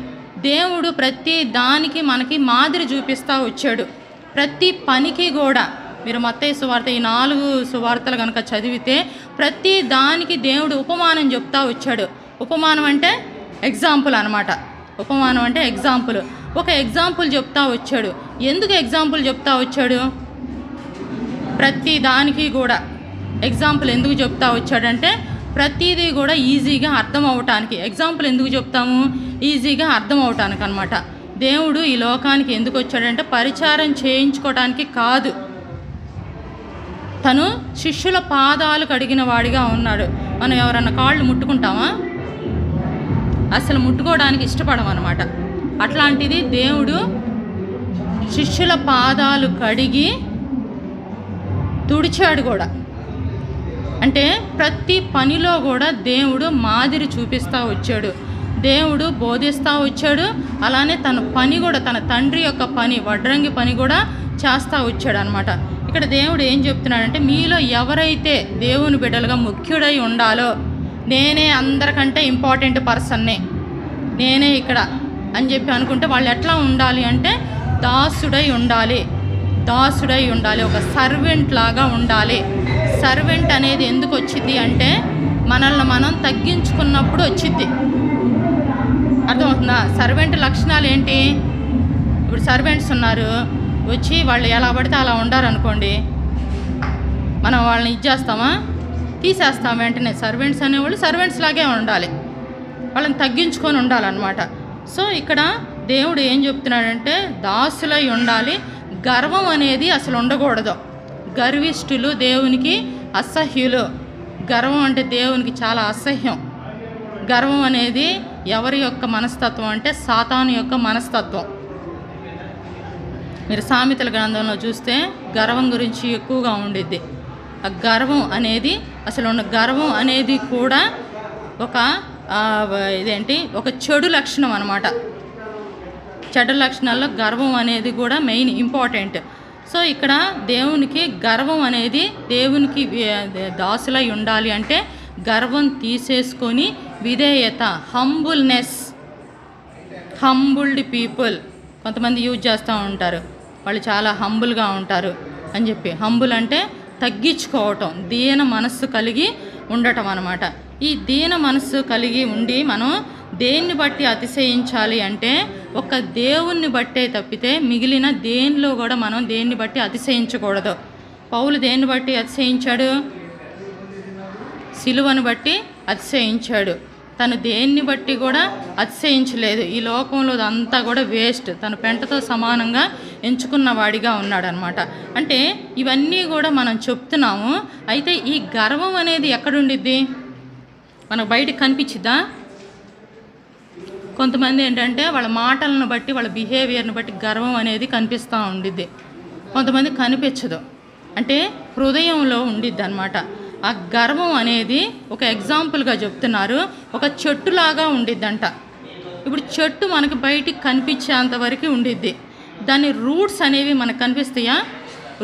దేవుడు ప్రతి దానికి మనకి మాదిరి చూపిస్తూ వచ్చాడు. ప్రతి పనికి కూడా మీరు మత్తయి సువార్త ఈ 4 సువార్తలు కనుక చదివితే ప్రతి దానికి దేవుడు ఉపమానం చెప్తా వచ్చాడు. ఉపమానం అంటే ఎగ్జాంపుల్ అనమాట. ఉపమానం అంటే ఎగ్జాంపుల్. ఒక ఎగ్జాంపుల్ చెప్తా వచ్చాడు. ఎందుకు ఎగ్జాంపుల్ చెప్తా వచ్చాడు? ప్రతి దానికి కూడా ఎగ్జాంపుల్ ఎందుకు చెప్తా వచ్చాడంటే ప్రతిదీ కూడా ఈజీగా అర్థం అవటానికి. ఎగ్జాంపుల్ ఎందుకు చెప్తాము? ఈజీగా అర్థం అవటానికి అనమాట. దేవుడు ఈ లోకానికి ఎందుకు వచ్చాడంటే పరిచారం చేయించుకోవడానికి కాదు. తను శిష్యుల పాదాలు కడిగిన వాడిగా ఉన్నాడు. మనం ఎవరన్నా కాళ్ళు ముట్టుకుంటామా? అసలు ముట్టుకోవడానికి ఇష్టపడమన్నమాట. అట్లాంటిది దేవుడు శిష్యుల పాదాలు కడిగి తుడిచాడు కూడా. అంటే ప్రతి పనిలో కూడా దేవుడు మాదిరి చూపిస్తూ వచ్చాడు. దేవుడు బోధిస్తూ వచ్చాడు. అలానే తన పని కూడా, తన తండ్రి యొక్క పని, వడ్రంగి పని కూడా చేస్తూ వచ్చాడు అనమాట. ఇక్కడ దేవుడు ఏం చెప్తున్నాడంటే, మీలో ఎవరైతే దేవుని బిడ్డలుగా ముఖ్యుడై ఉండాలో, నేనే అందరికంటే ఇంపార్టెంట్ పర్సన్నే, నేనే ఇక్కడ అని చెప్పి అనుకుంటే వాళ్ళు ఎట్లా ఉండాలి అంటే దాసుడై ఉండాలి. దాసుడై ఉండాలి. ఒక సర్వెంట్ లాగా ఉండాలి. సర్వెంట్ అనేది ఎందుకు వచ్చింది అంటే మనల్ని మనం తగ్గించుకున్నప్పుడు వచ్చింది. అర్థమవుతుందా? సర్వెంట్ లక్షణాలు ఏంటి? ఇప్పుడు సర్వెంట్స్ ఉన్నారు, వచ్చి వాళ్ళు ఎలా పడితే అలా ఉండారనుకోండి, మనం వాళ్ళని ఇచ్చేస్తామా? తీసేస్తాం వెంటనే. సర్వెంట్స్ అనేవాళ్ళు సర్వెంట్స్ లాగే ఉండాలి, వాళ్ళని తగ్గించుకొని ఉండాలన్నమాట. సో ఇక్కడ దేవుడు ఏం చెప్తున్నాడంటే దాసులై ఉండాలి. గర్వం అనేది అసలు ఉండకూడదు. గర్విష్ఠులు దేవునికి అసహ్యులు. గర్వం అంటే దేవునికి చాలా అసహ్యం. గర్వం అనేది ఎవరి యొక్క మనస్తత్వం అంటే సాతాను యొక్క మనస్తత్వం. మీరు సామెతల గ్రంథంలో చూస్తే గర్వం గురించి ఎక్కువగా ఉండిద్ది. ఆ గర్వం అనేది అసలు గర్వం అనేది కూడా ఒక ఒక చెడు లక్షణం అన్నమాట. చెడు లక్షణాల్లో గర్వం అనేది కూడా మెయిన్ ఇంపార్టెంట్. సో ఇక్కడ దేవునికి గర్వం అనేది, దేవునికి దాసులై ఉండాలి అంటే గర్వం తీసేసుకొని విధేయత, హంబుల్నెస్, హంబుల్డ్ పీపుల్ కొంతమంది యూజ్ చేస్తూ ఉంటారు, వాళ్ళు చాలా హంబుల్గా ఉంటారు అని చెప్పి. హంబుల్ అంటే తగ్గించుకోవటం, దీన మనస్సు కలిగి ఉండటం అన్నమాట. ఈ దీన మనస్సు కలిగి ఉండి మనం దేన్ని బట్టి అతిశయించాలి అంటే ఒక దేవుణ్ణి బట్టే తప్పితే మిగిలిన దేనిలో కూడా మనం దేన్ని బట్టి అతిశయించకూడదు. పౌలు దేన్ని బట్టి అతిశయించాడు? సిలువను బట్టి అతిశయించాడు. తను దేన్ని బట్టి కూడా అతిశయించలేదు. ఈ లోకంలో అంతా కూడా వేస్ట్, తను పెంటతో సమానంగా ఎంచుకున్న వాడిగా ఉన్నాడనమాట. అంటే ఇవన్నీ కూడా మనం చెప్తున్నాము. అయితే ఈ గర్వం అనేది ఎక్కడుండిద్ది? మనకు బయటికి కనిపించిద్దా? కొంతమంది ఏంటంటే వాళ్ళ మాటలను బట్టి, వాళ్ళ బిహేవియర్ని బట్టి గర్వం అనేది కనిపిస్తూ ఉండిద్ది. కొంతమంది కనిపించదు, అంటే హృదయంలో ఉండిద్ది అనమాట. ఆ గర్వం అనేది ఒక ఎగ్జాంపుల్గా చెప్తున్నారు, ఒక చెట్టులాగా ఉండిద్దంట. ఇప్పుడు చెట్టు మనకి బయటికి కనిపించేంత వరకు ఉండిద్ది. దాని రూట్స్ అనేవి మనకు కనిపిస్తాయా?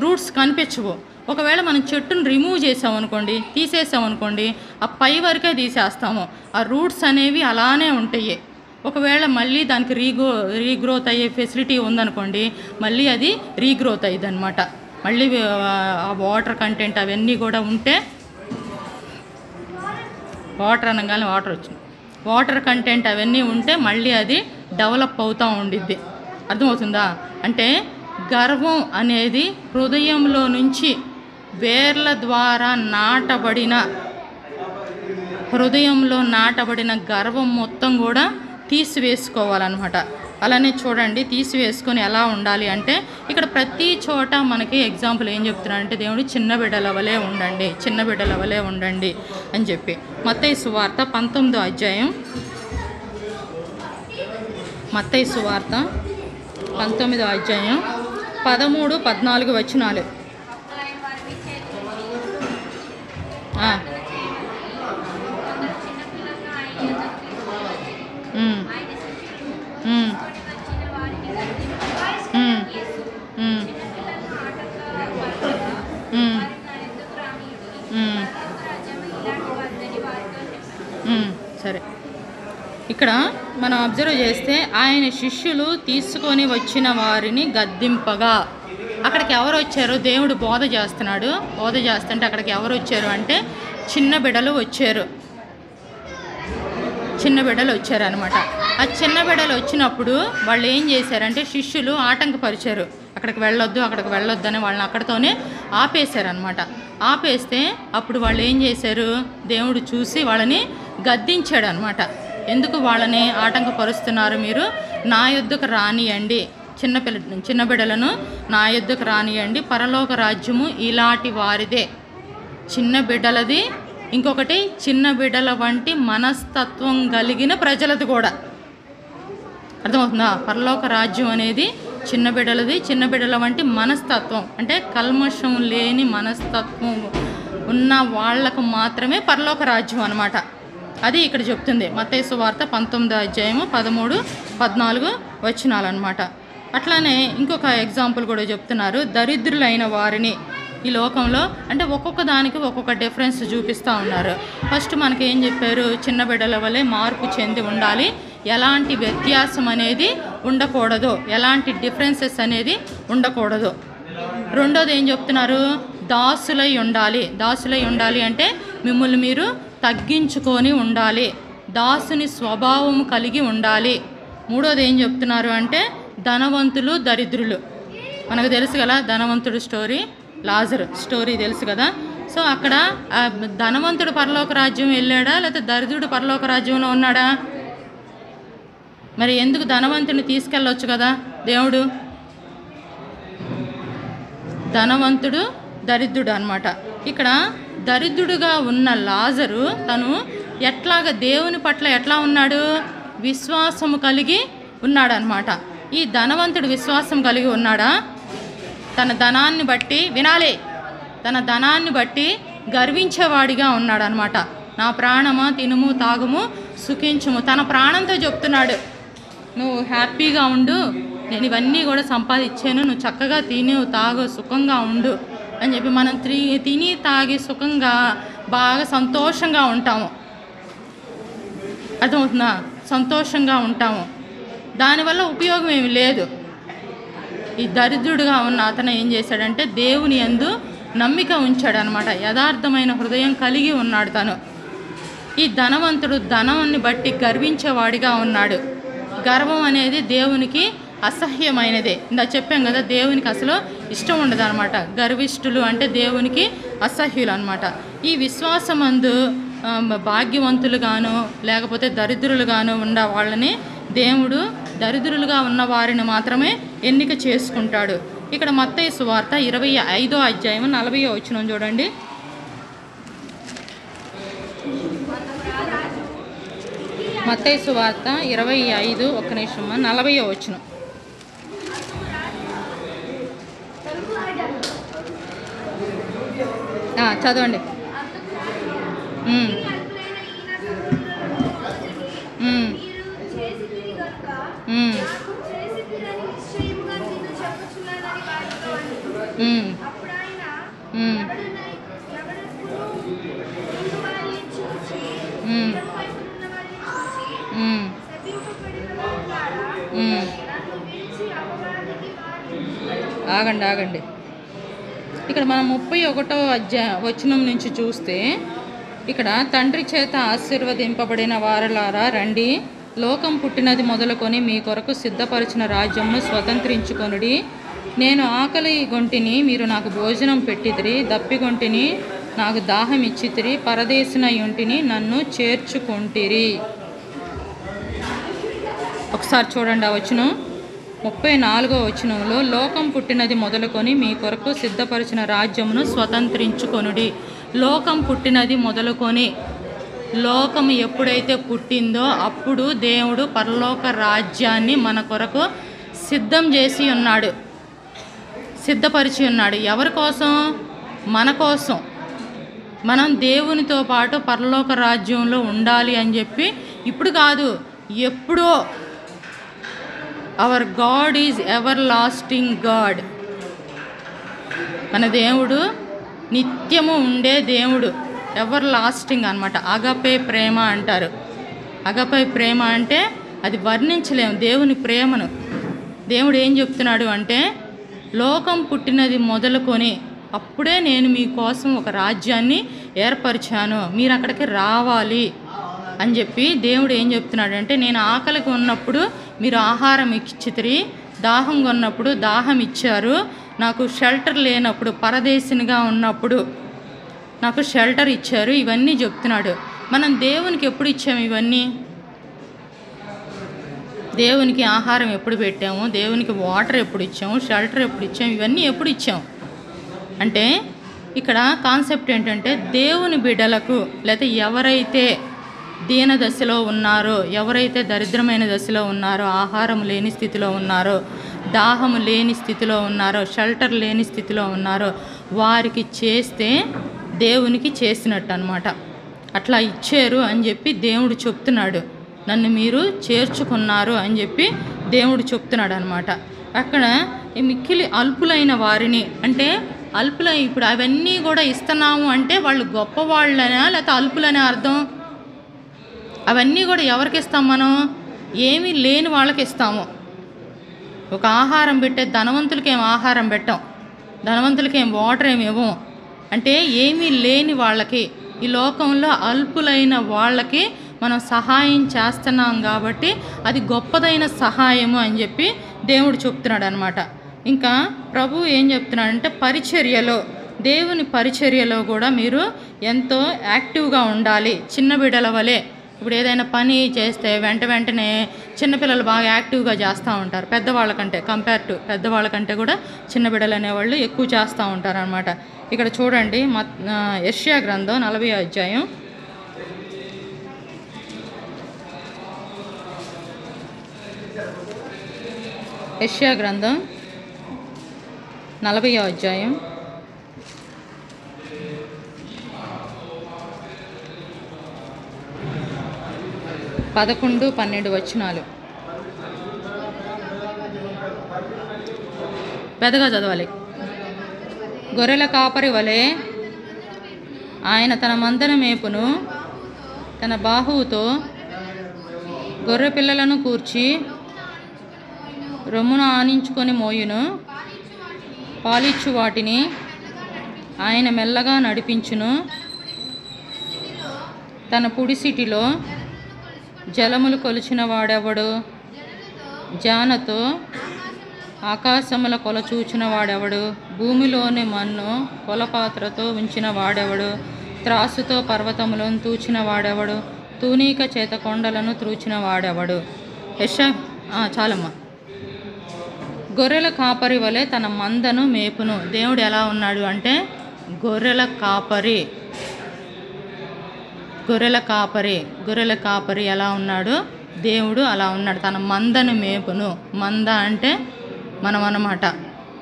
రూట్స్ కనిపించవు. ఒకవేళ మనం చెట్టును రిమూవ్ చేసామనుకోండి, తీసేసామనుకోండి, ఆ పై వరకే తీసేస్తాము. ఆ రూట్స్ అనేవి అలానే ఉంటాయి. ఒకవేళ మళ్ళీ దానికి రీగ్రోత్ అయ్యే ఫెసిలిటీ ఉందనుకోండి, మళ్ళీ అది రీగ్రోత్ అయ్యిద్ది అనమాట. మళ్ళీ ఆ వాటర్ కంటెంట్ అవన్నీ కూడా ఉంటే, వాటర్ అనగానే వాటర్ వచ్చింది, వాటర్ కంటెంట్ అవన్నీ ఉంటే మళ్ళీ అది డెవలప్ అవుతూ ఉండిద్ది. అర్థమవుతుందా? అంటే గర్వం అనేది హృదయంలో నుంచి వేర్ల ద్వారా హృదయంలో నాటబడిన గర్వం మొత్తం కూడా తీసివేసుకోవాలన్నమాట. అలానే చూడండి, తీసివేసుకొని ఎలా ఉండాలి అంటే ఇక్కడ ప్రతి చోట మనకి ఎగ్జాంపుల్ ఏం చెప్తున్నాడంటే దేవుడు చిన్న బిడ్డల వలె ఉండండి, చిన్న బిడ్డల వలె ఉండండి అని చెప్పి. మత్తయి సువార్త 19వ అధ్యాయం, మత్తయి సువార్త 19వ అధ్యాయం 13, 14 వచనాలు. సరే, ఇక్కడ మనం అబ్జర్వ్ చేస్తే ఆయన శిష్యులు తీసుకొని వచ్చిన వారిని గద్దింపగా, అక్కడికి ఎవరు వచ్చారు? దేవుడు బోధ చేస్తున్నాడు. బోధ చేస్తుంటే అక్కడికి ఎవరు వచ్చారు అంటే చిన్న బిడ్డలు వచ్చారు. చిన్న బిడ్డలు వచ్చారనమాట. ఆ చిన్న బిడ్డలు వచ్చినప్పుడు వాళ్ళు ఏం చేశారంటే శిష్యులు ఆటంకపరిచారు. అక్కడికి వెళ్ళొద్దు అని వాళ్ళని అక్కడితోనే ఆపేశారనమాట. ఆపేస్తే అప్పుడు వాళ్ళు ఏం చేశారు? దేవుడు చూసి వాళ్ళని గద్దించాడు అనమాట. ఎందుకు వాళ్ళని ఆటంకపరుస్తున్నారు? మీరు నా యొద్దకు రానియండి, చిన్న బిడ్డలను నా యొద్దకు రానియండి, పరలోక రాజ్యము ఇలాంటి వారిదే. చిన్న బిడ్డలది, ఇంకొకటి చిన్న బిడ్డల వంటి మనస్తత్వం కలిగిన ప్రజలది కూడా. అర్థమవుతుందా? పరలోక రాజ్యం అనేది చిన్న బిడ్డలది, చిన్న బిడ్డల వంటి మనస్తత్వం అంటే కల్మషం లేని మనస్తత్వం ఉన్న వాళ్లకు మాత్రమే పరలోక రాజ్యం అనమాట. అది ఇక్కడ చెప్తుంది మత్తయి సువార్త 19వ అధ్యాయము 13, 14 వచనాలన్నమాట. అట్లానే ఇంకొక ఎగ్జాంపుల్ కూడా చెప్తున్నారు. దరిద్రులైన వారిని ఈ లోకంలో అంటే ఒక్కొక్క దానికి ఒక్కొక్క డిఫరెన్స్ చూపిస్తూ ఉన్నారు. ఫస్ట్ మనకి ఏం చెప్పారు? చిన్న బిడ్డల వల్లే మార్పు చెంది ఉండాలి, ఎలాంటి వ్యత్యాసం అనేది ఉండకూడదు, ఎలాంటి డిఫరెన్సెస్ అనేది ఉండకూడదు. రెండోది ఏం చెప్తున్నారు? దాసులై ఉండాలి. దాసులై ఉండాలి అంటే మిమ్మల్ని మీరు తగ్గించుకొని ఉండాలి, దాసుని స్వభావం కలిగి ఉండాలి. మూడోది ఏం చెప్తున్నారు అంటే ధనవంతులు దరిద్రులు. మనకు తెలుసు కదా ధనవంతుడు స్టోరీ, లాజరు స్టోరీ తెలుసు కదా. సో అక్కడ ధనవంతుడు పరలోక రాజ్యం వెళ్ళాడా లేకపోతే దరిద్రుడు పరలోక రాజ్యంలో ఉన్నాడా? మరి ఎందుకు ధనవంతుని తీసుకెళ్ళొచ్చు కదా దేవుడు? ధనవంతుడు దరిద్రుడు అనమాట. ఇక్కడ దరిద్రుడుగా ఉన్న లాజరు తను ఎట్లాగా దేవుని పట్ల ఎట్లా ఉన్నాడు? విశ్వాసము కలిగి ఉన్నాడనమాట. ఈ ధనవంతుడు విశ్వాసం కలిగి ఉన్నాడా? తన ధనాన్ని బట్టి వినాలి, తన ధనాన్ని బట్టి గర్వించేవాడిగా ఉన్నాడనమాట. నా ప్రాణమా తినుము తాగుము సుఖించుము, తన ప్రాణంతో చెప్తున్నాడు నువ్వు హ్యాపీగా ఉండు, నేను ఇవన్నీ కూడా సంపాదించాను, నువ్వు చక్కగా తిను తాగు సుఖంగా ఉండు అని చెప్పి మనం తిని తాగి సుఖంగా బాగా సంతోషంగా ఉంటాము. అర్థమవుతుందా? సంతోషంగా ఉంటాము. దానివల్ల ఉపయోగం ఏమి లేదు. ఈ దరిద్రుడుగా ఉన్న అతను ఏం చేశాడంటే దేవుని యందు నమ్మిక ఉంచాడు అనమాట. యథార్థమైన హృదయం కలిగి ఉన్నాడు తను. ఈ ధనవంతుడు ధనాన్ని బట్టి గర్వించేవాడిగా ఉన్నాడు. గర్వం అనేది దేవునికి అసహ్యమైనదే. ఇందా చెప్పాం కదా, దేవునికి అసలు ఇష్టం ఉండదు అనమాట. గర్విష్ఠులు అంటే దేవునికి అసహ్యులు అనమాట. ఈ విశ్వాసమందు భాగ్యవంతులుగాను లేకపోతే దరిద్రులుగాను ఉన్న వాళ్ళని దేవుడు దరిద్రులుగా ఉన్న వారిని మాత్రమే ఎన్నిక చేసుకుంటాడు. ఇక్కడ మత్తయి సువార్త 25వ అధ్యాయం 40వ వచనం చూడండి. మత్తయి సువార్త 25 ఒక్క నిమిషం 40వ వచనం. చదవండి. ఆగండి. ఇక్కడ మనం 31వ వచనం నుంచి చూస్తే ఇక్కడ తండ్రి చేత ఆశీర్వదింపబడిన వారలారా రండి, లోకం పుట్టినది మొదలుకొని మీ కొరకు సిద్ధపరిచిన రాజ్యమును స్వతంత్రించుకొనుడి. నేను ఆకలి గొంటిని, మీరు నాకు భోజనం పెట్టిదిరి, దప్పిగొంటిని, నాకు దాహం ఇచ్చితిరి, పరదేశినయుంటిని, నన్ను చేర్చుకొంటిరి. ఒకసారి చూడండి ఆ వచనం. 34వ వచనంలో లోకం పుట్టినది మొదలుకొని మీ కొరకు సిద్ధపరిచిన రాజ్యమును స్వతంత్రించుకొనుడి. లోకం పుట్టినది మొదలుకొని, లోకం ఎప్పుడైతే పుట్టిందో అప్పుడు దేవుడు పరలోక రాజ్యాన్ని మన కొరకు సిద్ధం చేసి ఉన్నాడు, సిద్ధపరిచి ఉన్నాడు. ఎవరి కోసం? మన కోసం. మనం దేవునితో పాటు పరలోక రాజ్యంలో ఉండాలి అని చెప్పి ఇప్పుడు కాదు, ఎప్పుడో. Hour God is ever lasting God. మన దేవుడు నిత్యము ఉండే దేవుడు. ఎవర్ లాస్టింగ్ అనమాట. అగపే ప్రేమ అంటారు. అగపే ప్రేమ అంటే అది వర్ణించలేము దేవుని ప్రేమను. దేవుడు ఏం చెప్తున్నాడు అంటే, లోకం పుట్టినది మొదలుకొని అప్పుడే నేను మీకోసం ఒక రాజ్యాన్ని ఏర్పరిచాను, మీరు అక్కడికి రావాలి అని చెప్పి దేవుడు ఏం చెప్తున్నాడంటే, నేను ఆకలికి ఉన్నప్పుడు మీరు ఆహారం ఇచ్చితిరి, దాహంగా ఉన్నప్పుడు దాహం ఇచ్చారు, నాకు షెల్టర్ లేనప్పుడు పరదేశినిగా ఉన్నప్పుడు నాకు షెల్టర్ ఇచ్చారు, ఇవన్నీ చెప్తున్నాడు. మనం దేవునికి ఎప్పుడు ఇచ్చాము ఇవన్నీ? దేవునికి ఆహారం ఎప్పుడు పెట్టాము, దేవునికి వాటర్ ఎప్పుడు ఇచ్చాము, షెల్టర్ ఎప్పుడు ఇచ్చాము, ఇవన్నీ ఎప్పుడు ఇచ్చాము అంటే ఇక్కడ కాన్సెప్ట్ ఏంటంటే, దేవుని బిడ్డలకు లేకపోతే ఎవరైతే దీన దశలో ఉన్నారో, ఎవరైతే దరిద్రమైన దశలో ఉన్నారో, ఆహారం లేని స్థితిలో ఉన్నారో, దాహము లేని స్థితిలో ఉన్నారో, షెల్టర్ లేని స్థితిలో ఉన్నారో, వారికి చేస్తే దేవునికి చేసినట్టు అనమాట. అట్లా ఇచ్చారు అని చెప్పి దేవుడు చెప్తున్నాడు. నన్ను మీరు చేర్చుకున్నారు అని చెప్పి దేవుడు చెప్తున్నాడు అనమాట. అక్కడ మిక్కిలి అల్పులైన వారిని అంటే ఇప్పుడు అవన్నీ కూడా ఇస్తున్నాము అంటే వాళ్ళు గొప్పవాళ్ళనా లేకపోతే అల్పులనే అర్థం? అవన్నీ కూడా ఎవరికి ఇస్తాం మనం? ఏమీ లేని వాళ్ళకి ఇస్తాము. ఒక ఆహారం పెట్టే ధనవంతులకి ఏం ఆహారం పెట్టాం, ధనవంతులకి ఏం వాటర్ ఏమి ఇవ్వం. అంటే ఏమీ లేని వాళ్ళకి, ఈ లోకంలో అల్పులైన వాళ్ళకి మనం సహాయం చేస్తున్నాం కాబట్టి అది గొప్పదైన సహాయము అని చెప్పి దేవుడు చెప్తున్నాడు అనమాట. ఇంకా ప్రభు ఏం చెప్తున్నాడంటే, పరిచర్యలో, దేవుని పరిచర్యలో కూడా మీరు ఎంతో యాక్టివ్గా ఉండాలి. చిన్న బిడ్డల వలె ఇప్పుడు ఏదైనా పని చేస్తే వెంటనే చిన్నపిల్లలు బాగా యాక్టివ్గా చేస్తూ ఉంటారు పెద్దవాళ్ళకంటే, పెద్దవాళ్ళకంటే కూడా చిన్న బిడ్డలు అనేవాళ్ళు ఎక్కువ చేస్తూ ఉంటారు అనమాట. ఇక్కడ చూడండి, యెషయా గ్రంథం 40వ అధ్యాయం 40వ అధ్యాయం 11, 12 వచనాలు పెద్దగా చదవాలి. గొర్రెల కాపరి వలె ఆయన తన మందను మేపును, తన బాహువుతో గొర్రె పిల్లలను కూర్చి రొమ్మున ఆనించుకొని మోయును, పాలిచ్చు వాటిని ఆయన మెల్లగా నడిపించును, తన పుడిసిటిలో జలములు కొలిచిన వాడెవడు, జానతో ఆకాశముల కొల చూచిన వాడెవడు, భూమిలోని మన్ను కొలపాత్రతో ఉంచిన వాడెవడు, త్రాసుతో పర్వతములను తూచిన వాడెవడు, తూనీక చేత కొండలను త్రూచిన వాడెవడు. చాలమ్మా. గొర్రెల కాపరి వలె తన మందను మేపును. దేవుడు ఎలా ఉన్నాడు అంటే, గొర్రెల కాపరి ఎలా ఉన్నాడు, దేవుడు అలా ఉన్నాడు. తన మందను మేపును. మంద అంటే మనం అన్నమాట.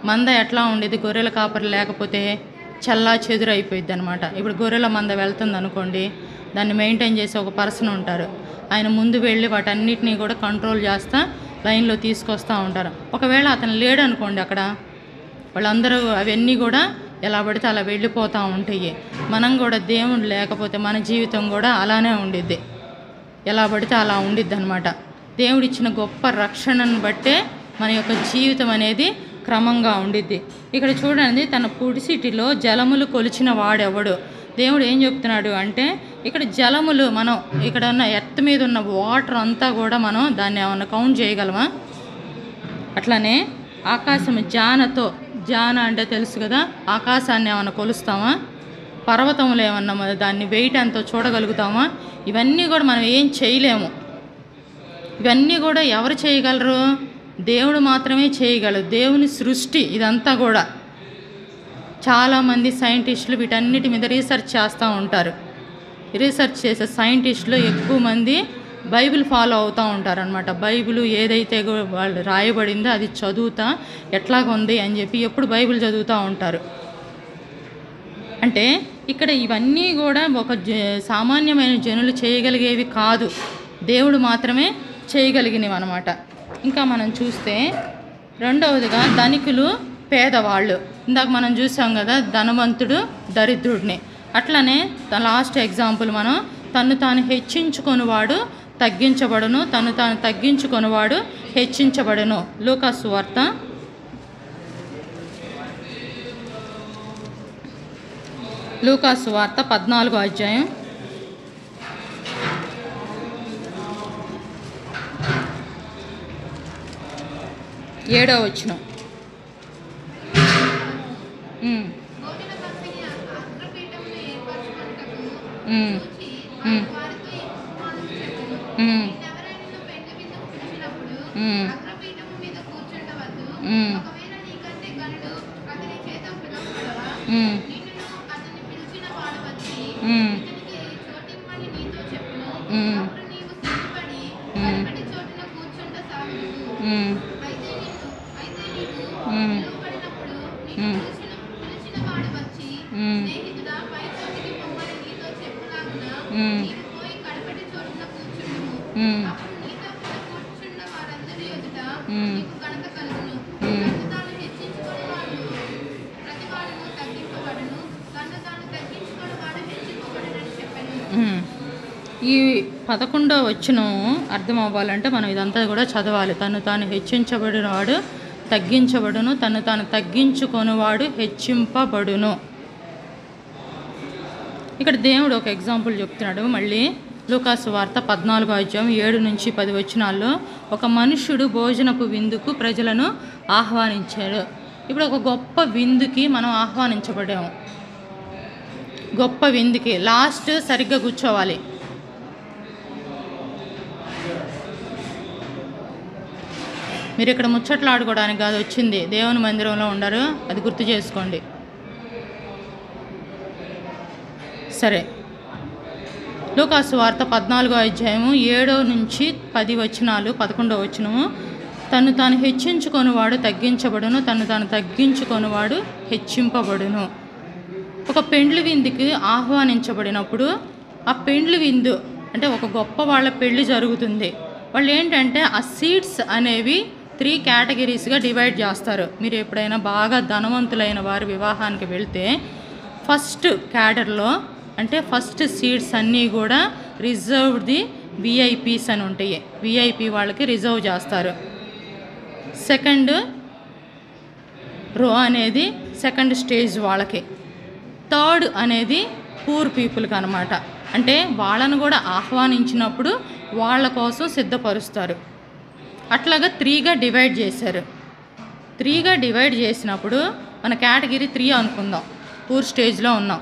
మంద ఎట్లా ఉండేది? గొర్రెల కాపరి లేకపోతే చల్లా చెదురు అయిపోయింది అనమాట. ఇప్పుడు గొర్రెల మంద వెళ్తుంది అనుకోండి, దాన్ని మెయింటైన్ చేసే ఒక పర్సన్ ఉంటారు. ఆయన ముందు వెళ్ళి వాటన్నిటినీ కూడా కంట్రోల్ చేస్తా లైన్లో తీసుకొస్తూ ఉంటారు. ఒకవేళ అతను లేడు అనుకోండి, అక్కడ వాళ్ళందరూ అవన్నీ కూడా ఎలా పడితే అలా వెళ్ళిపోతూ ఉంటాయి. మనం కూడా దేవుడు లేకపోతే మన జీవితం కూడా అలానే ఉండిద్ది, ఎలా పడితే అలా ఉండిద్ది అనమాట. దేవుడిచ్చిన గొప్ప రక్షణను బట్టే మన యొక్క జీవితం అనేది క్రమంగా ఉండిద్ది. ఇక్కడ చూడండి, తన పుడిసిటిలో జలములు కొలిచిన వాడెవడు. దేవుడు ఏం చెప్తున్నాడు అంటే, ఇక్కడ జలములు, మనం ఇక్కడ ఉన్న ఎర్త్ మీద ఉన్న వాటర్ అంతా కూడా మనం దాన్ని ఏమన్నా కౌంట్ చేయగలమా? అట్లానే ఆకాశం జాన అంటే తెలుసు కదా, ఆకాశాన్ని ఏమన్నా కొలుస్తామా? పర్వతములు ఏమన్నా దాన్ని వెయిట్ ఎంతో చూడగలుగుతామా? ఇవన్నీ కూడా మనం ఏం చేయలేము. ఇవన్నీ కూడా ఎవరు చేయగలరు? దేవుడు మాత్రమే చేయగలరు. దేవుని సృష్టి ఇదంతా కూడా. చాలామంది సైంటిస్టులు వీటన్నిటి మీద రీసెర్చ్ చేస్తూ ఉంటారు. రీసెర్చ్ చేసే సైంటిస్టులు ఎక్కువ మంది బైబిల్ ఫాలో అవుతూ ఉంటారనమాట. బైబిల్ ఏదైతే వాళ్ళు రాయబడిందో అది చదువుతా ఎట్లాగుంది అని చెప్పి ఎప్పుడు బైబిల్ చదువుతూ ఉంటారు. అంటే ఇక్కడ ఇవన్నీ కూడా ఒక సామాన్యమైన జనులు చేయగలిగేవి కాదు, దేవుడు మాత్రమే చేయగలిగినవి అనమాట. ఇంకా మనం చూస్తే రెండవదిగా ధనికులు పేదవాళ్ళు. ఇందాక మనం చూసాం కదా, ధనవంతుడు దరిద్రుడిని. అట్లనే లాస్ట్ ఎగ్జాంపుల్ మనం తను తాను హెచ్చించుకొనివాడు తగ్గించబడును, తను తాను తగ్గించుకొనివాడు హెచ్చించబడును. లూకాసు సువార్త 14వ అధ్యాయం 7వ వచనం. ఈ 11వ వచనం అర్థం అవ్వాలంటే మనం ఇదంతా కూడా చదవాలి. తను తాను హెచ్చించబడినవాడు తగ్గించబడును, తను తాను తగ్గించుకొనివాడు హెచ్చింపబడును. ఇక్కడ దేవుడు ఒక ఎగ్జాంపుల్ చెప్తున్నాడు. మళ్ళీ లూకాసు వార్త 14వ అధ్యాయం 7 నుంచి 10 వచనాల్లో ఒక మనుష్యుడు భోజనపు విందుకు ప్రజలను ఆహ్వానించాడు. ఇప్పుడు ఒక గొప్ప విందుకి మనం ఆహ్వానించబడాము. గొప్ప విందుకి లాస్ట్ సరిగ్గా కూర్చోవాలి. మీరు ఇక్కడ ముచ్చట్లు ఆడుకోవడానికి కాదు వచ్చింది, దేవుని మందిరంలో ఉండరు, అది గుర్తు చేసుకోండి. సరే, లూకాసు వార్త 14వ అధ్యాయము 7 నుంచి 10 వచనాలు. 11వ వచనము, తను తాను హెచ్చించుకొనివాడు తగ్గించబడును, తను తాను తగ్గించుకొనివాడు హెచ్చింపబడును. ఒక పెండ్లి విందుకి ఆహ్వానించబడినప్పుడు ఆ పెండ్లి విందు అంటే ఒక గొప్ప వాళ్ళ పెళ్లి జరుగుతుంది. వాళ్ళు ఏంటంటే ఆ సీట్స్ అనేవి 3 కేటగిరీస్గా డివైడ్ చేస్తారు. మీరు ఎప్పుడైనా బాగా ధనవంతులైన వారి వివాహానికి వెళ్తే ఫస్ట్ క్యాడర్లో అంటే ఫస్ట్ సీట్స్ అన్నీ కూడా రిజర్వ్డ్ విఐపీస్ అని ఉంటాయి. విఐపీ వాళ్ళకి రిజర్వ్ చేస్తారు. సెకండ్ రో అనేది సెకండ్ స్టేజ్ వాళ్ళకి. థర్డ్ అనేది పూర్ పీపుల్కి అనమాట. అంటే వాళ్ళను కూడా ఆహ్వానించినప్పుడు వాళ్ళ కోసం సిద్ధపరుస్తారు. అట్లాగా 3గా డివైడ్ చేశారు. 3గా డివైడ్ చేసినప్పుడు మన కేటగిరీ 3 అనుకుందాం, పూర్ స్టేజ్లో ఉన్నాం.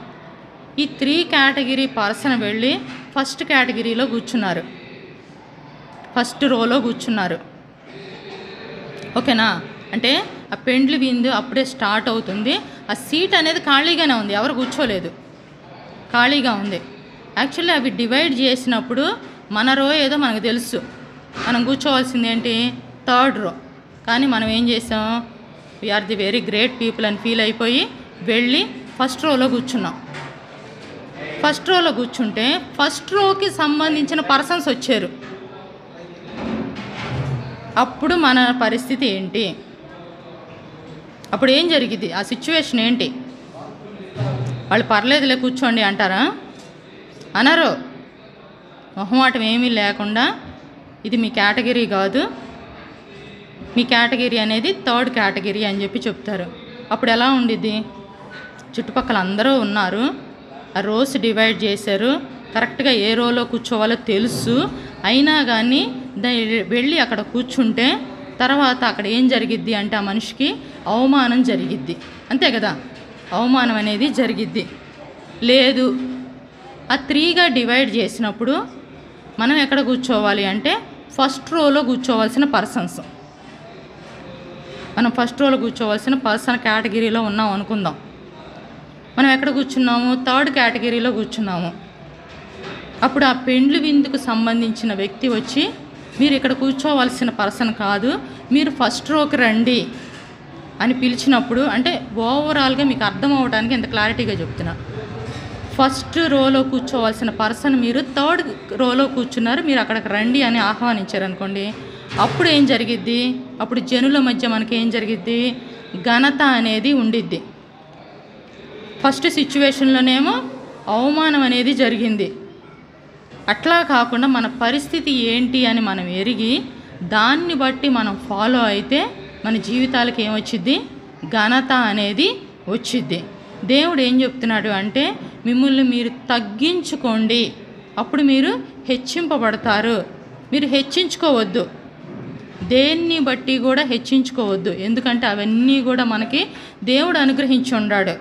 ఈ 3 కేటగిరీ పర్సన్ వెళ్ళి ఫస్ట్ కేటగిరీలో కూర్చున్నారు, ఫస్ట్ రోలో కూర్చున్నారు. ఓకేనా? అంటే ఆ పెండ్లి విందు అప్పుడే స్టార్ట్ అవుతుంది. ఆ సీట్ అనేది ఖాళీగానే ఉంది, ఎవరు కూర్చోలేదు, ఖాళీగా ఉంది. యాక్చువల్లీ అవి డివైడ్ చేసినప్పుడు మన రో ఏదో మనకు తెలుసు, మనం కూర్చోవాల్సింది ఏంటి, థర్డ్ రో. కానీ మనం ఏం చేసాం, we are the very great people అని ఫీల్ అయిపోయి వెళ్ళి ఫస్ట్ రోలో కూర్చున్నాం. ఫస్ట్ రోలో కూర్చుంటే ఫస్ట్ రోకి సంబంధించిన పర్సన్స్ వచ్చారు. అప్పుడు మన పరిస్థితి ఏంటి? అప్పుడు ఏం జరిగింది? ఆ సిచ్యువేషన్ ఏంటి? వాళ్ళు పర్లేదులే కూర్చోండి అంటారా? అనరు. మొహమాటం ఏమీ లేకుండా ఇది మీ కేటగిరీ కాదు, మీ కేటగిరీ అనేది థర్డ్ కేటగిరీ అని చెప్పి చెప్తారు. అప్పుడు ఎలా ఉండిద్ది? చుట్టుపక్కల అందరూ ఉన్నారు, ఆ రోస్ డివైడ్ చేశారు, కరెక్ట్గా ఏ రోలో కూర్చోవాలో తెలుసు. అయినా కానీ వెళ్ళి అక్కడ కూర్చుంటే తర్వాత అక్కడ ఏం జరిగిద్ది అంటే ఆ మనిషికి అవమానం జరిగిద్ది. అంతే కదా, అవమానం అనేది జరిగిద్ది. లేదు, ఆ 3గా డివైడ్ చేసినప్పుడు మనం ఎక్కడ కూర్చోవాలి అంటే ఫస్ట్ రోలో కూర్చోవాల్సిన పర్సన్స్. మనం ఫస్ట్ రోలో కూర్చోవాల్సిన పర్సన్ కేటగిరీలో ఉన్నాం అనుకుందాం. మనం ఎక్కడ కూర్చున్నాము? థర్డ్ కేటగిరీలో కూర్చున్నాము. అప్పుడు ఆ పెండ్లి విందుకు సంబంధించిన వ్యక్తి వచ్చి మీరు ఇక్కడ కూర్చోవలసిన పర్సన్ కాదు, మీరు ఫస్ట్ రోకి రండి అని పిలిచినప్పుడు, అంటే ఓవరాల్గా మీకు అర్థం అవ్వడానికి ఎంత క్లారిటీగా చెప్తున్నా, ఫస్ట్ రోలో కూర్చోవలసిన పర్సన్ మీరు థర్డ్ రోలో కూర్చున్నారు, మీరు అక్కడికి రండి అని ఆహ్వానించారనుకోండి. అప్పుడు ఏం జరిగిద్ది? అప్పుడు జనుల మధ్య మనకి ఏం జరిగిద్ది? ఘనత అనేది ఉండిద్ది. ఫస్ట్ సిచ్యువేషన్లోనేమో అవమానం అనేది జరిగింది. అట్లా కాకుండా మన పరిస్థితి ఏంటి అని మనం ఎరిగి దాన్ని బట్టి మనం ఫాలో అయితే మన జీవితాలకు ఏమొచ్చిద్ది? ఘనత అనేది వచ్చిద్ది. దేవుడు ఏం చెప్తున్నాడు అంటే, మిమ్మల్ని మీరు తగ్గించుకోండి, అప్పుడు మీరు హెచ్చింపబడతారు. మీరు హెచ్చించుకోవద్దు, దేన్ని బట్టి కూడా హెచ్చించుకోవద్దు. ఎందుకంటే అవన్నీ కూడా మనకి దేవుడు అనుగ్రహించి ఉన్నాడు.